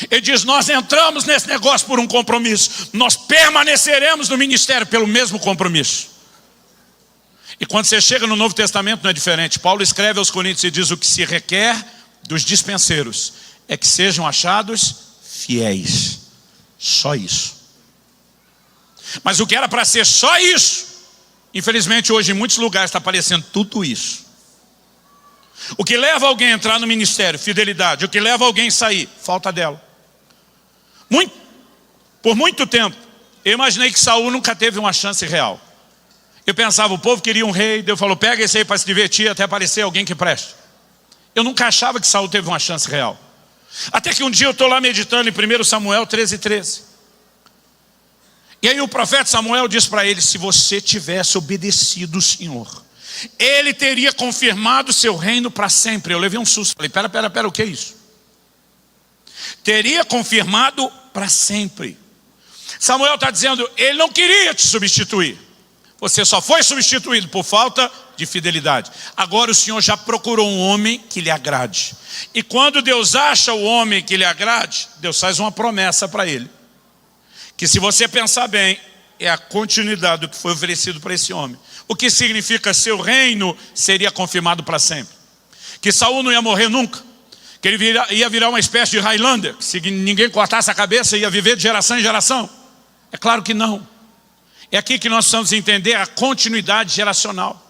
Ele diz: nós entramos nesse negócio por um compromisso, nós permaneceremos no ministério pelo mesmo compromisso. E quando você chega no Novo Testamento não é diferente. Paulo escreve aos Coríntios e diz: o que se requer dos dispenseiros é que sejam achados fiéis. Só isso. Mas o que era para ser só isso, infelizmente hoje em muitos lugares está aparecendo tudo isso. O que leva alguém a entrar no ministério, fidelidade. O que leva alguém a sair, falta dela. Por muito tempo eu imaginei que Saul nunca teve uma chance real. Eu pensava: o povo queria um rei, Deus falou: pega esse aí para se divertir até aparecer alguém que preste. Eu nunca achava que Saul teve uma chance real. Até que um dia eu estou lá meditando em 1 Samuel 13:13. E aí o profeta Samuel diz para ele: se você tivesse obedecido o Senhor, Ele teria confirmado o seu reino para sempre. Eu levei um susto, falei: pera, o que é isso? Teria confirmado para sempre. Samuel está dizendo: Ele não queria te substituir. Você só foi substituído por falta de fidelidade. Agora o Senhor já procurou um homem que lhe agrade. E quando Deus acha o homem que lhe agrade, Deus faz uma promessa para ele, que se você pensar bem, é a continuidade do que foi oferecido para esse homem. O que significa: seu reino seria confirmado para sempre. Que Saul não ia morrer nunca. Que ele ia virar uma espécie de Highlander, que se ninguém cortasse a cabeça ia viver de geração em geração. É claro que não. É aqui que nós precisamos entender a continuidade geracional.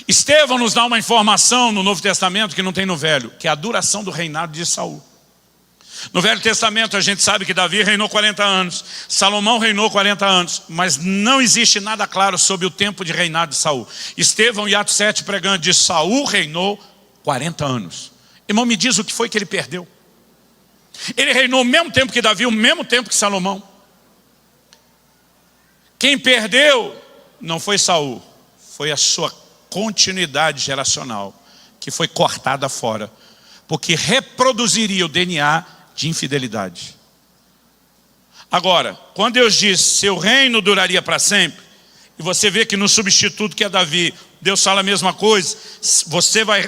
Estevão nos dá uma informação no Novo Testamento que não tem no Velho, que é a duração do reinado de Saul. No Velho Testamento a gente sabe que Davi reinou 40 anos, Salomão reinou 40 anos, mas não existe nada claro sobre o tempo de reinado de Saul. Estevão, em Atos 7, pregando, diz: Saul reinou 40 anos. Irmão, me diz o que foi que ele perdeu. Ele reinou o mesmo tempo que Davi, o mesmo tempo que Salomão. Quem perdeu não foi Saul, foi a sua continuidade geracional, que foi cortada fora, porque reproduziria o DNA de infidelidade. Agora, quando Deus diz: seu reino duraria para sempre, e você vê que no substituto que é Davi, Deus fala a mesma coisa: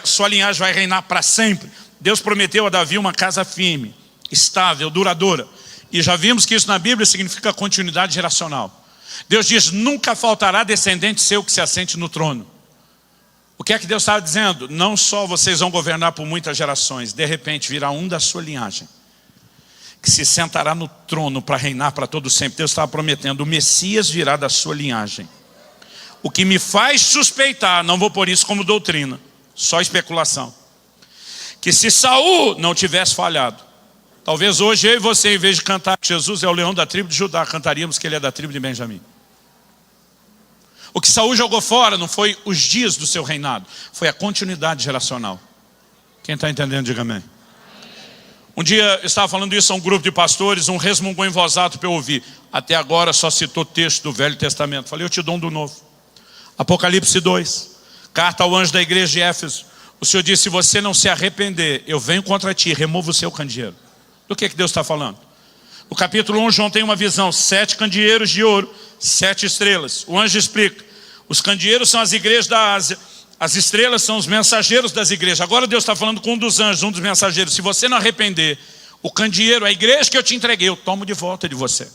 sua linhagem vai reinar para sempre. Deus prometeu a Davi uma casa firme, estável, duradoura. E já vimos que isso na Bíblia significa continuidade geracional. Deus diz: nunca faltará descendente seu que se assente no trono. O que é que Deus estava dizendo? Não só vocês vão governar por muitas gerações, de repente virá um da sua linhagem que se sentará no trono para reinar para todo sempre. Deus estava prometendo: o Messias virá da sua linhagem. O que me faz suspeitar, não vou pôr isso como doutrina, só especulação, que se Saul não tivesse falhado, talvez hoje eu e você, em vez de cantar que Jesus é o leão da tribo de Judá, cantaríamos que ele é da tribo de Benjamim. O que Saul jogou fora não foi os dias do seu reinado, foi a continuidade geracional. Quem está entendendo, diga amém. Um dia eu estava falando isso a um grupo de pastores, um resmungou em voz alta para eu ouvir. Até agora só citou texto do Velho Testamento. Falei, eu te dou um do Novo. Apocalipse 2, carta ao anjo da igreja de Éfeso. O Senhor disse, se você não se arrepender, eu venho contra ti, removo o seu candeeiro. Do que Deus está falando? No capítulo 1, João tem uma visão, 7 candeeiros de ouro, 7 estrelas. O anjo explica, os candeeiros são as igrejas da Ásia, as estrelas são os mensageiros das igrejas. Agora Deus está falando com um dos anjos, um dos mensageiros. Se você não arrepender, o candeeiro, a igreja que eu te entreguei, eu tomo de volta de você.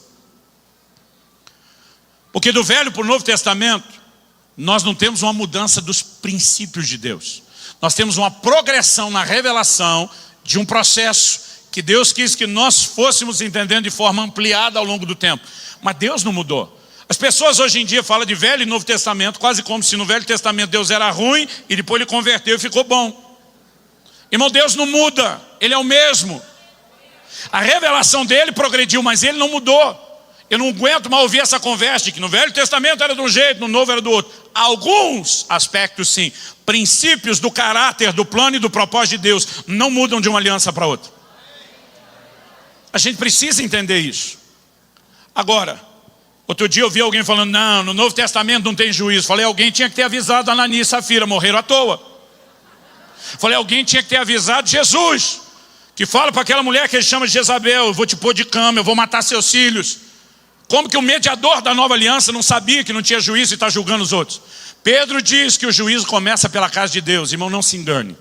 Porque do Velho para o Novo Testamento, nós não temos uma mudança dos princípios de Deus. Nós temos uma progressão na revelação de um processo que Deus quis que nós fôssemos entendendo de forma ampliada ao longo do tempo. Mas Deus não mudou. As pessoas hoje em dia falam de Velho e Novo Testamento, quase como se no Velho Testamento Deus era ruim e depois ele converteu e ficou bom. Irmão, Deus não muda, Ele é o mesmo. A revelação dele progrediu, mas Ele não mudou. Eu não aguento mais ouvir essa conversa de que no Velho Testamento era de um jeito, no Novo era do outro. Alguns aspectos sim, princípios do caráter, do plano e do propósito de Deus não mudam de uma aliança para outra. A gente precisa entender isso. Agora, outro dia eu vi alguém falando, não, no Novo Testamento não tem juízo. Falei, alguém tinha que ter avisado Ananias e Safira, morreram à toa. Falei, alguém tinha que ter avisado Jesus, que fala para aquela mulher que ele chama de Jezabel, eu vou te pôr de cama, eu vou matar seus filhos. Como que o mediador da nova aliança não sabia que não tinha juízo e está julgando os outros? Pedro diz que o juízo começa pela casa de Deus. Irmão, não se engane.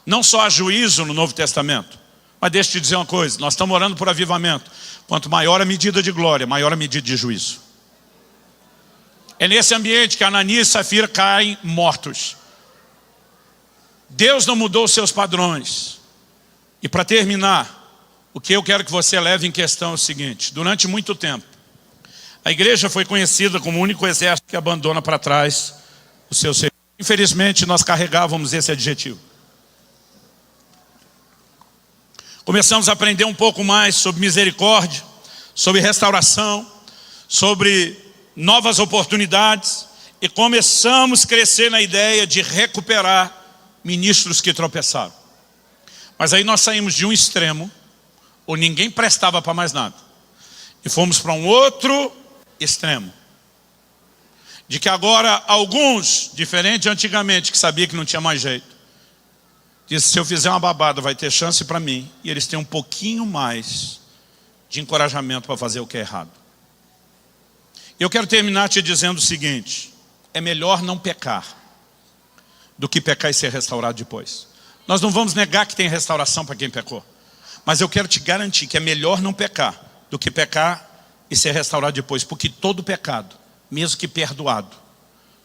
Não só há juízo no Novo Testamento. Mas deixa eu te dizer uma coisa, nós estamos orando por avivamento. Quanto maior a medida de glória, maior a medida de juízo. É nesse ambiente que Ananias e Safira caem mortos. Deus não mudou os seus padrões. E para terminar, o que eu quero que você leve em questão é o seguinte, durante muito tempo, a igreja foi conhecida como o único exército que abandona para trás o seu serviço. Infelizmente, nós carregávamos esse adjetivo. Começamos a aprender um pouco mais sobre misericórdia, sobre restauração, sobre novas oportunidades, e começamos a crescer na ideia de recuperar ministros que tropeçaram. Mas aí nós saímos de um extremo, ou ninguém prestava para mais nada, e fomos para um outro extremo, de que agora alguns, diferente de antigamente, que sabia que não tinha mais jeito, disse, se eu fizer uma babada vai ter chance para mim, e eles têm um pouquinho mais de encorajamento para fazer o que é errado. Eu quero terminar te dizendo o seguinte, é melhor não pecar do que pecar e ser restaurado depois. Nós não vamos negar que tem restauração para quem pecou, mas eu quero te garantir que é melhor não pecar do que pecar e ser restaurado depois, porque todo pecado, mesmo que perdoado,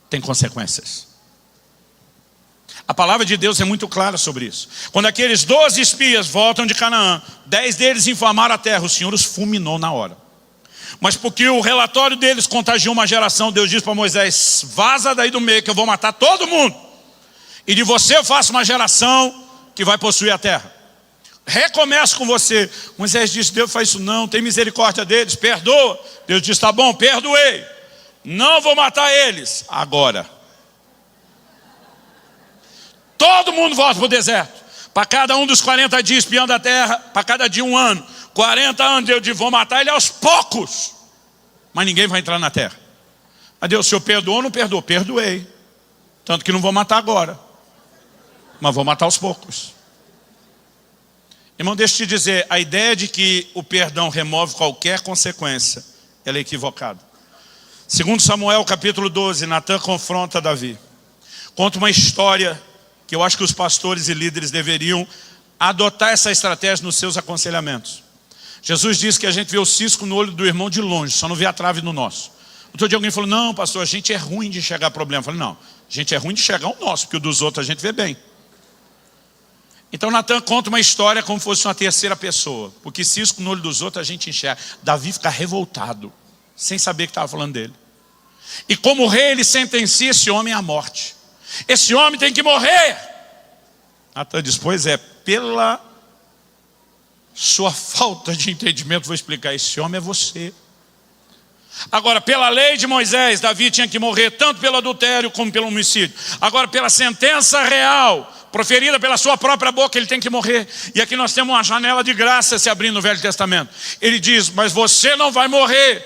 tem consequências. A palavra de Deus é muito clara sobre isso. Quando aqueles 12 espias voltam de Canaã, 10 deles infamaram a terra, o Senhor os fulminou na hora. Mas porque o relatório deles contagiou uma geração, Deus diz para Moisés, vaza daí do meio que eu vou matar todo mundo. E de você eu faço uma geração que vai possuir a terra. Recomeço com você. Moisés disse, Deus faz isso não, tem misericórdia deles, perdoa. Deus disse, tá bom, perdoei. Não vou matar eles. Agora. Todo mundo volta para o deserto. Para cada um dos 40 dias espiando a terra, para cada dia 1 ano. 40 anos eu vou matar ele aos poucos. Mas ninguém vai entrar na terra. Mas Deus, o Senhor perdoou ou não perdoou? Perdoei. Tanto que não vou matar agora. Mas vou matar aos poucos. Irmão, deixa eu te dizer, a ideia de que o perdão remove qualquer consequência, ela é equivocada. Segundo Samuel capítulo 12, Natã confronta Davi. Conta uma história que eu acho que os pastores e líderes deveriam adotar essa estratégia nos seus aconselhamentos. Jesus disse que a gente vê o cisco no olho do irmão de longe, só não vê a trave no nosso. Outro dia alguém falou, não pastor, a gente é ruim de enxergar problema. Eu falei, não, a gente é ruim de enxergar o nosso, porque o dos outros a gente vê bem. Então Natã conta uma história como se fosse uma terceira pessoa, porque cisco no olho dos outros a gente enxerga. Davi fica revoltado, sem saber que estava falando dele. E como rei ele sentencia esse homem à morte. Esse homem tem que morrer. Natã diz, pois é, pela sua falta de entendimento, vou explicar, esse homem é você. Agora, pela lei de Moisés, Davi tinha que morrer tanto pelo adultério como pelo homicídio. Agora, pela sentença real, proferida pela sua própria boca, ele tem que morrer. E aqui nós temos uma janela de graça se abrindo no Velho Testamento. Ele diz, mas você não vai morrer.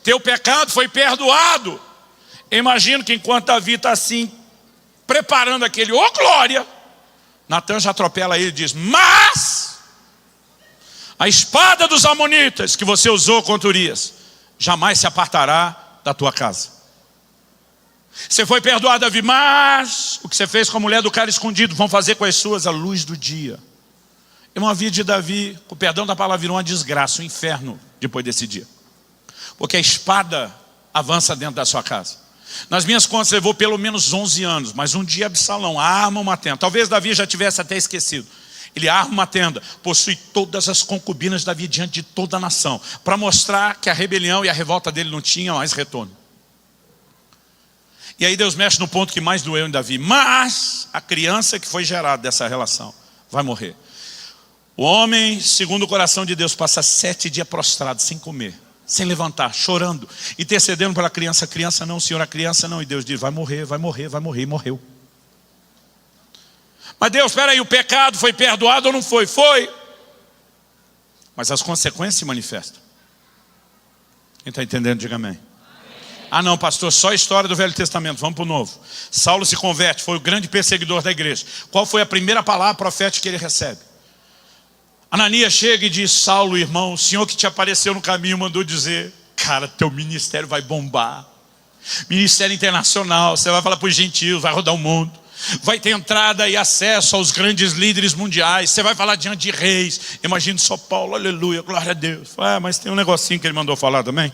Teu pecado foi perdoado. Eu imagino que enquanto Davi está assim, preparando aquele, ô glória, Natan já atropela ele e diz, mas a espada dos amonitas que você usou contra Urias jamais se apartará da tua casa. Você foi perdoado, Davi, mas o que você fez com a mulher do cara escondido, vão fazer com as suas à luz do dia. Irmão, a vida de Davi, com o perdão da palavra, virou uma desgraça, um inferno depois desse dia. Porque a espada avança dentro da sua casa. Nas minhas contas levou pelo menos 11 anos, mas um dia Absalão arma uma tenda. Talvez Davi já tivesse até esquecido. Ele arma uma tenda, possui todas as concubinas de Davi diante de toda a nação, para mostrar que a rebelião e a revolta dele não tinham mais retorno. E aí Deus mexe no ponto que mais doeu em Davi. Mas a criança que foi gerada dessa relação vai morrer. O homem, segundo o coração de Deus, passa 7 dias prostrado, sem comer, sem levantar, chorando, intercedendo pela criança. A criança não, Senhor, a criança não. E Deus diz, vai morrer, vai morrer, vai morrer. E morreu. Mas Deus, espera aí, o pecado foi perdoado ou não foi? Foi. Mas as consequências se manifestam. Quem está entendendo, diga amém. Ah não, pastor, só a história do Velho Testamento, vamos para o Novo. Saulo se converte, foi o grande perseguidor da igreja. Qual foi a primeira palavra profética que ele recebe? Ananias chega e diz, Saulo, irmão, o Senhor que te apareceu no caminho mandou dizer, cara, teu ministério vai bombar. Ministério internacional, você vai falar para os gentios, vai rodar o mundo. Vai ter entrada e acesso aos grandes líderes mundiais. Você vai falar diante de reis. Imagina só Paulo, aleluia, glória a Deus. Mas tem um negocinho que ele mandou falar também.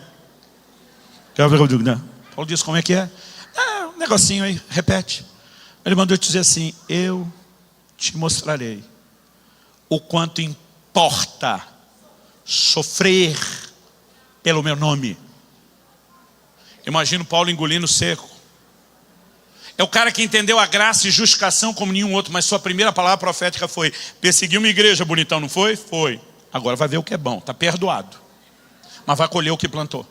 Quer ver o que eu digo, né? Paulo diz como é que é? Um negocinho aí, repete. Ele mandou te dizer assim, eu te mostrarei o quanto importa sofrer pelo meu nome. Imagino Paulo engolindo seco. É o cara que entendeu a graça e justificação como nenhum outro, mas sua primeira palavra profética foi, perseguiu uma igreja, bonitão, não foi? Foi. Agora vai ver o que é bom, está perdoado. Mas vai colher o que plantou.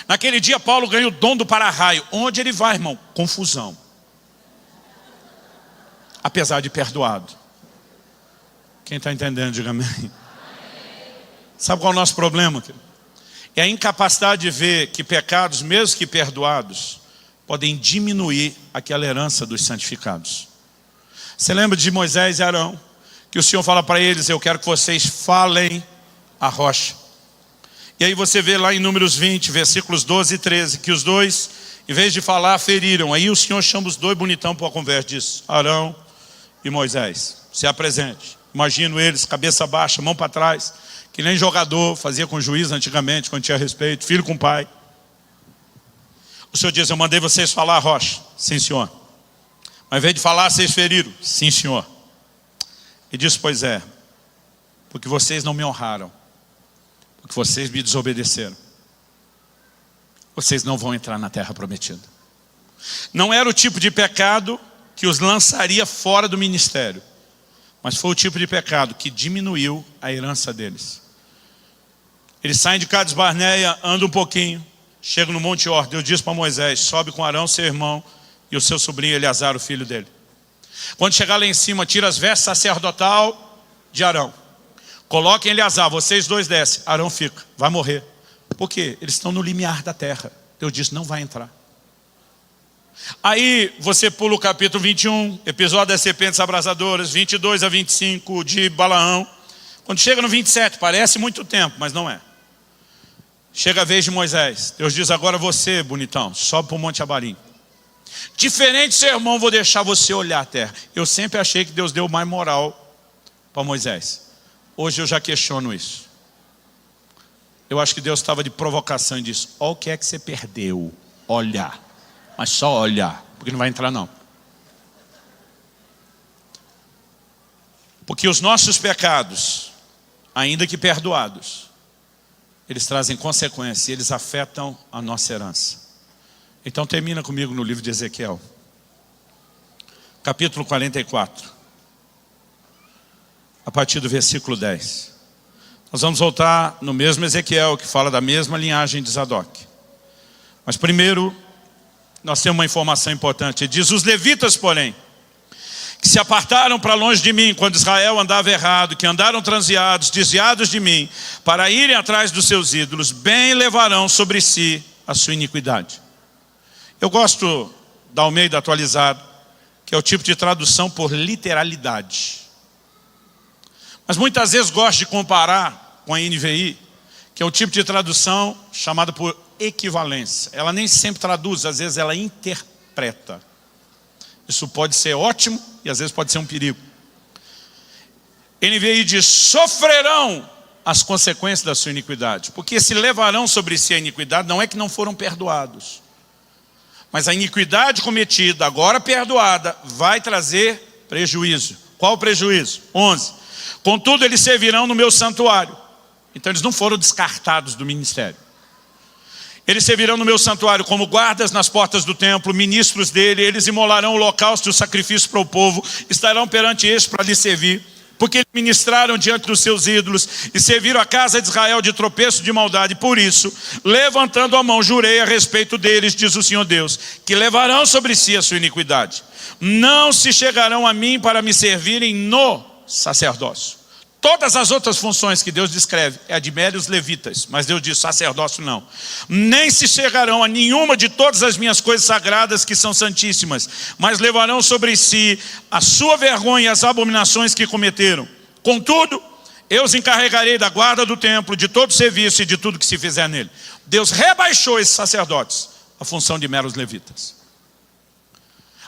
Naquele dia Paulo ganha o dom do para-raio. Onde ele vai, irmão? Confusão. Apesar de perdoado. Quem está entendendo, diga amém. Sabe qual é o nosso problema? É a incapacidade de ver que pecados, mesmo que perdoados, podem diminuir aquela herança dos santificados. Você lembra de Moisés e Arão? Que o Senhor fala para eles, eu quero que vocês falem a rocha. E aí você vê lá em Números 20, versículos 12 e 13, que os dois, em vez de falar, feriram. Aí o Senhor chama os dois bonitão para a conversa, diz, Arão e Moisés, se apresente. Imagino eles, cabeça baixa, mão para trás, que nem jogador fazia com juiz antigamente, quando tinha respeito, filho com pai. O Senhor diz, eu mandei vocês falar a rocha. Sim, Senhor. Mas ao invés de falar, vocês feriram. Sim, Senhor. E disse, pois é, porque vocês não me honraram, porque vocês me desobedeceram, vocês não vão entrar na terra prometida. Não era o tipo de pecado que os lançaria fora do ministério, mas foi o tipo de pecado que diminuiu a herança deles. Eles saem de Cades Barneia, andam um pouquinho, chegam no Monte Hor. Deus diz para Moisés, sobe com Arão, seu irmão, e o seu sobrinho Eleazar, o filho dele. Quando chegar lá em cima, tira as vestes sacerdotal de Arão. Coloquem Eleazar, vocês dois descem. Arão fica, vai morrer. Por quê? Eles estão no limiar da terra. Deus diz, não vai entrar. Aí você pula o capítulo 21, episódio das serpentes abrasadoras, 22 a 25 de Balaão. Quando chega no 27, parece muito tempo, mas não é. Chega a vez de Moisés. Deus diz, agora você, bonitão, sobe para o Monte Abarim. Diferente, seu irmão, vou deixar você olhar a terra. Eu sempre achei que Deus deu mais moral para Moisés. Hoje eu já questiono isso. Eu acho que Deus estava de provocação e disse, olha o que é que você perdeu. Olhar. Mas só olhar, porque não vai entrar não. Porque os nossos pecados, ainda que perdoados, eles trazem consequências e eles afetam a nossa herança. Então termina comigo no livro de Ezequiel. Capítulo 44. A partir do versículo 10. Nós vamos voltar no mesmo Ezequiel, que fala da mesma linhagem de Zadok. Mas primeiro, nós temos uma informação importante. Ele diz: os levitas, porém, que se apartaram para longe de mim, quando Israel andava errado, que andaram transviados, desviados de mim, para irem atrás dos seus ídolos, bem levarão sobre si a sua iniquidade. Eu gosto da Almeida atualizada, que é o tipo de tradução por literalidade. Mas muitas vezes gosto de comparar com a NVI, que é o tipo de tradução chamada por equivalência. Ela nem sempre traduz, às vezes ela interpreta. Isso pode ser ótimo e às vezes pode ser um perigo. NVI diz: sofrerão as consequências da sua iniquidade. Porque se levarão sobre si a iniquidade, não é que não foram perdoados. Mas a iniquidade cometida, agora perdoada, vai trazer prejuízo. Qual o prejuízo? 11. Contudo, eles servirão no meu santuário. Então eles não foram descartados do ministério. Eles servirão no meu santuário como guardas nas portas do templo, ministros dele. Eles imolarão o holocausto e o sacrifício para o povo. Estarão perante este para lhe servir. Porque eles ministraram diante dos seus ídolos e serviram a casa de Israel de tropeço de maldade. Por isso, levantando a mão, jurei a respeito deles, diz o Senhor Deus, que levarão sobre si a sua iniquidade. Não se chegarão a mim para me servirem no sacerdócio. Todas as outras funções que Deus descreve é a de meros levitas, mas Deus diz sacerdócio não. Nem se chegarão a nenhuma de todas as minhas coisas sagradas que são santíssimas, mas levarão sobre si a sua vergonha e as abominações que cometeram. Contudo, eu os encarregarei da guarda do templo, de todo serviço e de tudo que se fizer nele. Deus rebaixou esses sacerdotes à função de meros levitas.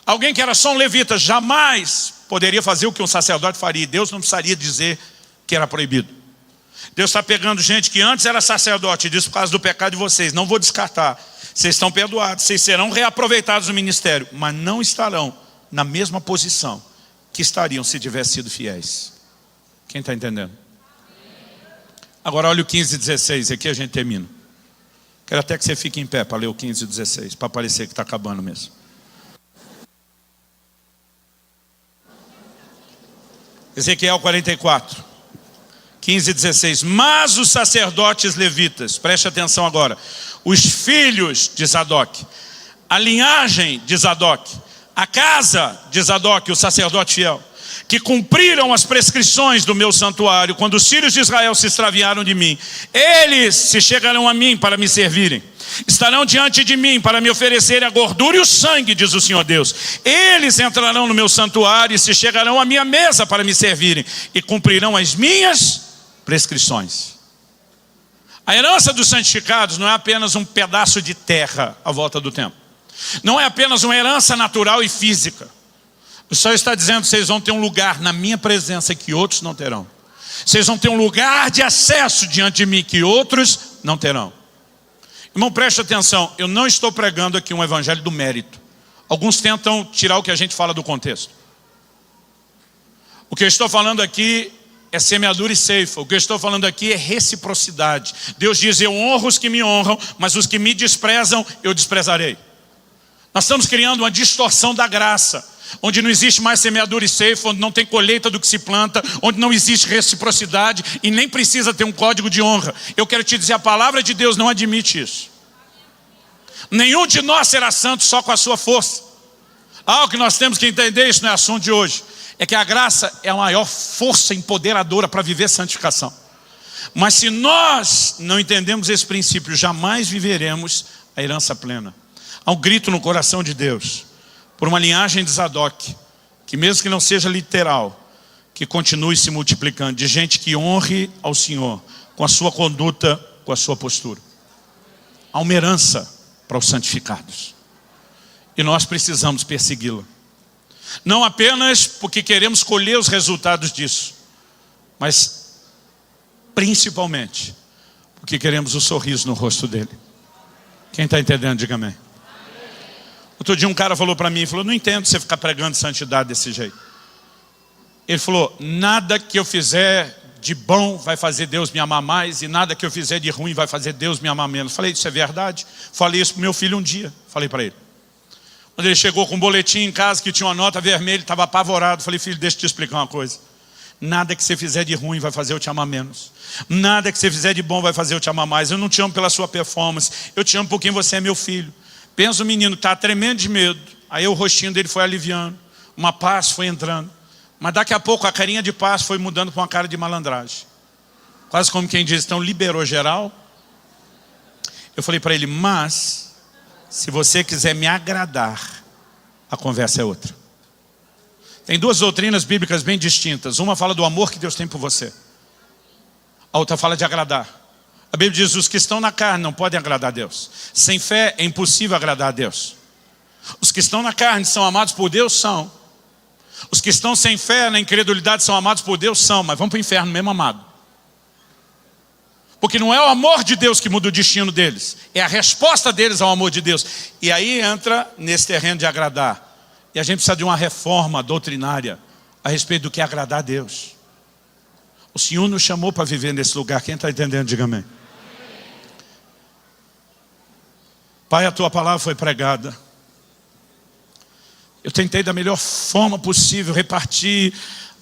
Alguém que era só um levita jamais poderia fazer o que um sacerdote faria. Deus não precisaria dizer que era proibido. Deus está pegando gente que antes era sacerdote e diz: por causa do pecado de vocês, não vou descartar. Vocês estão perdoados, vocês serão reaproveitados no ministério, mas não estarão na mesma posição que estariam se tivessem sido fiéis. Quem está entendendo? Agora olha o 15 e 16, aqui a gente termina. Quero até que você fique em pé para ler o 15 e 16, para parecer que está acabando mesmo. Ezequiel 44, 15 e 16. Mas os sacerdotes levitas, preste atenção agora, os filhos de Zadok, a linhagem de Zadok, a casa de Zadok, o sacerdote fiel, que cumpriram as prescrições do meu santuário, quando os filhos de Israel se extraviaram de mim, eles se chegarão a mim para me servirem. Estarão diante de mim para me oferecerem a gordura e o sangue, diz o Senhor Deus. Eles entrarão no meu santuário e se chegarão à minha mesa para me servirem e cumprirão as minhas prescrições. A herança dos santificados não é apenas um pedaço de terra à volta do templo. Não é apenas uma herança natural e física. O Senhor está dizendo: vocês vão ter um lugar na minha presença que outros não terão. Vocês vão ter um lugar de acesso diante de mim que outros não terão. Irmão, preste atenção, eu não estou pregando aqui um evangelho do mérito. Alguns tentam tirar o que a gente fala do contexto. O que eu estou falando aqui é semeadura e ceifa. O que eu estou falando aqui é reciprocidade. Deus diz: eu honro os que me honram, mas os que me desprezam, eu desprezarei. Nós estamos criando uma distorção da graça, onde não existe mais semeadura e ceifa, onde não tem colheita do que se planta, onde não existe reciprocidade e nem precisa ter um código de honra. Eu quero te dizer, a palavra de Deus não admite isso. Nenhum de nós será santo só com a sua força. O que nós temos que entender, isso não é assunto de hoje, é que a graça é a maior força empoderadora para viver santificação. Mas se nós não entendemos esse princípio, jamais viveremos a herança plena. Há um grito no coração de Deus por uma linhagem de Zadok, que mesmo que não seja literal, que continue se multiplicando, de gente que honre ao Senhor com a sua conduta, com a sua postura. Há uma herança para os santificados e nós precisamos persegui-la, não apenas porque queremos colher os resultados disso, mas principalmente porque queremos o sorriso no rosto dele. Quem está entendendo, diga amém. Outro dia um cara falou para mim, falou: não entendo você ficar pregando santidade desse jeito. Ele falou: nada que eu fizer de bom vai fazer Deus me amar mais, e nada que eu fizer de ruim vai fazer Deus me amar menos. Falei: isso é verdade? Falei isso para o meu filho um dia, falei para ele. Quando ele chegou com um boletim em casa que tinha uma nota vermelha, estava apavorado. Falei: filho, deixa eu te explicar uma coisa. Nada que você fizer de ruim vai fazer eu te amar menos. Nada que você fizer de bom vai fazer eu te amar mais. Eu não te amo pela sua performance, eu te amo porque você é meu filho. Pensa o menino, está tremendo de medo. Aí o rostinho dele foi aliviando, uma paz foi entrando. Mas daqui a pouco a carinha de paz foi mudando para uma cara de malandragem. Quase como quem diz, então liberou geral. Eu falei para ele, mas se você quiser me agradar, a conversa é outra. Tem duas doutrinas bíblicas bem distintas. Uma fala do amor que Deus tem por você. A outra fala de agradar. A Bíblia diz, os que estão na carne não podem agradar a Deus. Sem fé é impossível agradar a Deus. Os que estão na carne são amados por Deus? São. Os que estão sem fé, na incredulidade, são amados por Deus? São. Mas vão para o inferno mesmo amado. Porque não é o amor de Deus que muda o destino deles. É a resposta deles ao amor de Deus. E aí entra nesse terreno de agradar. E a gente precisa de uma reforma doutrinária a respeito do que é agradar a Deus. O Senhor nos chamou para viver nesse lugar. Quem está entendendo, diga amém. Pai, a tua palavra foi pregada. Eu tentei da melhor forma possível repartir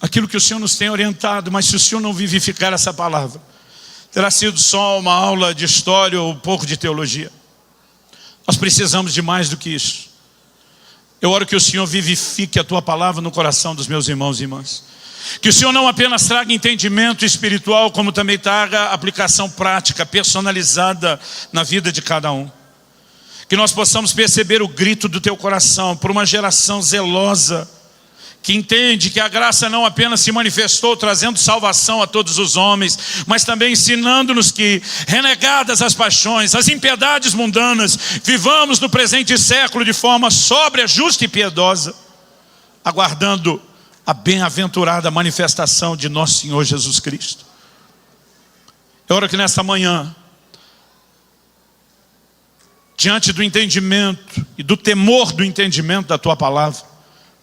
aquilo que o Senhor nos tem orientado. Mas se o Senhor não vivificar essa palavra, terá sido só uma aula de história ou um pouco de teologia. Nós precisamos de mais do que isso. Eu oro que o Senhor vivifique a tua palavra no coração dos meus irmãos e irmãs. Que o Senhor não apenas traga entendimento espiritual, como também traga aplicação prática, personalizada na vida de cada um. Que nós possamos perceber o grito do teu coração por uma geração zelosa, que entende que a graça não apenas se manifestou trazendo salvação a todos os homens, mas também ensinando-nos que, renegadas as paixões, as impiedades mundanas, vivamos no presente século de forma sóbria, justa e piedosa, aguardando a bem-aventurada manifestação de nosso Senhor Jesus Cristo. Eu oro que nesta manhã, diante do entendimento e do temor do entendimento da tua palavra,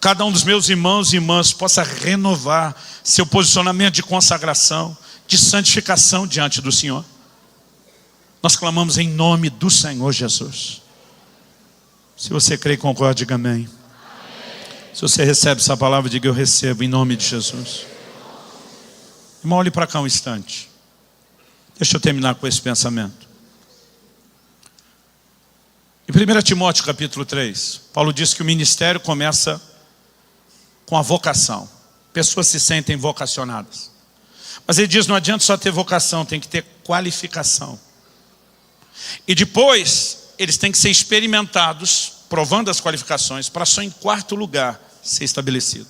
cada um dos meus irmãos e irmãs possa renovar seu posicionamento de consagração, de santificação diante do Senhor. Nós clamamos em nome do Senhor Jesus. Se você crê e concorda, diga amém. Se você recebe essa palavra, diga eu recebo em nome de Jesus. Irmão, olhe para cá um instante. Deixa eu terminar com esse pensamento. Em 1 Timóteo capítulo 3, Paulo diz que o ministério começa com a vocação. Pessoas se sentem vocacionadas. Mas ele diz, não adianta só ter vocação, tem que ter qualificação. E depois, eles têm que ser experimentados, provando as qualificações, para só em quarto lugar ser estabelecido.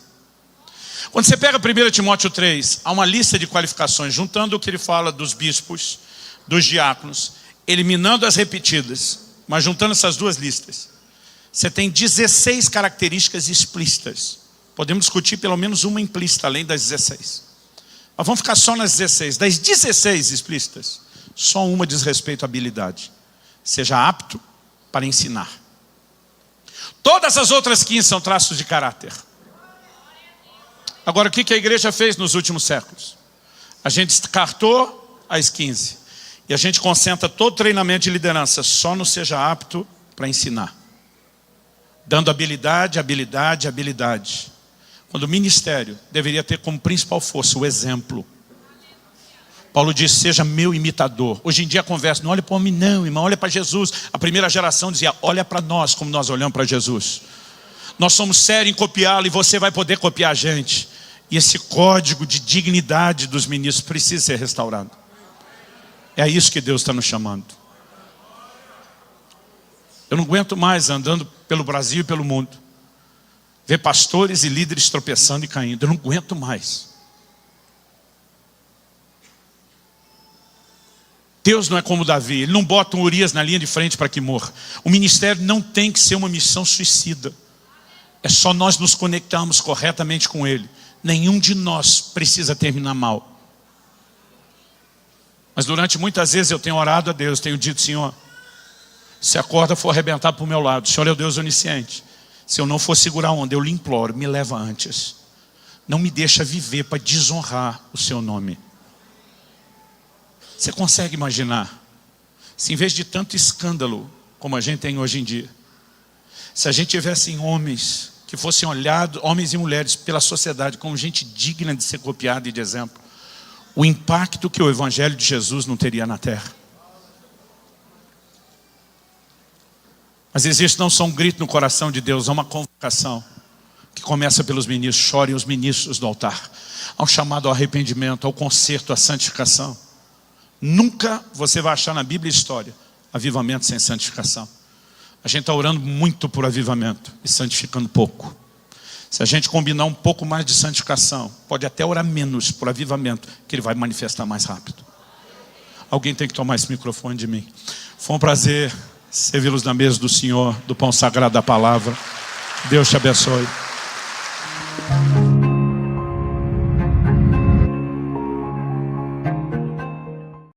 Quando você pega 1 Timóteo 3, há uma lista de qualificações, juntando o que ele fala dos bispos, dos diáconos, eliminando as repetidas, mas juntando essas duas listas. Você tem 16 características explícitas. Podemos discutir pelo menos uma implícita, além das 16. Mas vamos ficar só nas 16. Das 16 explícitas, só uma diz respeito à habilidade. Seja apto para ensinar. Todas as outras 15 são traços de caráter. Agora, o que a igreja fez nos últimos séculos? A gente descartou as 15. E a gente concentra todo treinamento de liderança só no seja apto para ensinar. Dando habilidade, habilidade, habilidade. Quando o ministério deveria ter como principal força o exemplo. Paulo diz, seja meu imitador. Hoje em dia a conversa, não olha para o homem não, irmão, olha para Jesus. A primeira geração dizia, olha para nós como nós olhamos para Jesus. Nós somos sérios em copiá-lo e você vai poder copiar a gente. E esse código de dignidade dos ministros precisa ser restaurado. É a isso que Deus está nos chamando. Eu não aguento mais andando pelo Brasil e pelo mundo, ver pastores e líderes tropeçando e caindo. Eu não aguento mais. Deus não é como Davi, ele não bota um Urias na linha de frente para que morra. O ministério não tem que ser uma missão suicida. É só nós nos conectarmos corretamente com ele. Nenhum de nós precisa terminar mal. Mas durante muitas vezes eu tenho orado a Deus, tenho dito, Senhor, se a corda for arrebentar para o meu lado, o Senhor é o Deus onisciente. Se eu não for segurar a onda, eu lhe imploro, me leva antes. Não me deixa viver para desonrar o seu nome. Você consegue imaginar? Se em vez de tanto escândalo, como a gente tem hoje em dia, se a gente tivesse homens que fossem olhados, homens e mulheres, pela sociedade como gente digna de ser copiada e de exemplo, o impacto que o Evangelho de Jesus não teria na terra. Mas existe não só um grito no coração de Deus, há uma convocação que começa pelos ministros. Chorem os ministros do altar. Há um chamado ao arrependimento, ao conserto, à santificação. Nunca você vai achar na Bíblia e história avivamento sem santificação. A gente está orando muito por avivamento e santificando pouco. Se a gente combinar um pouco mais de santificação, pode até orar menos por avivamento, que ele vai manifestar mais rápido. Alguém tem que tomar esse microfone de mim. Foi um prazer servi-los na mesa do Senhor, do pão sagrado da palavra. Deus te abençoe.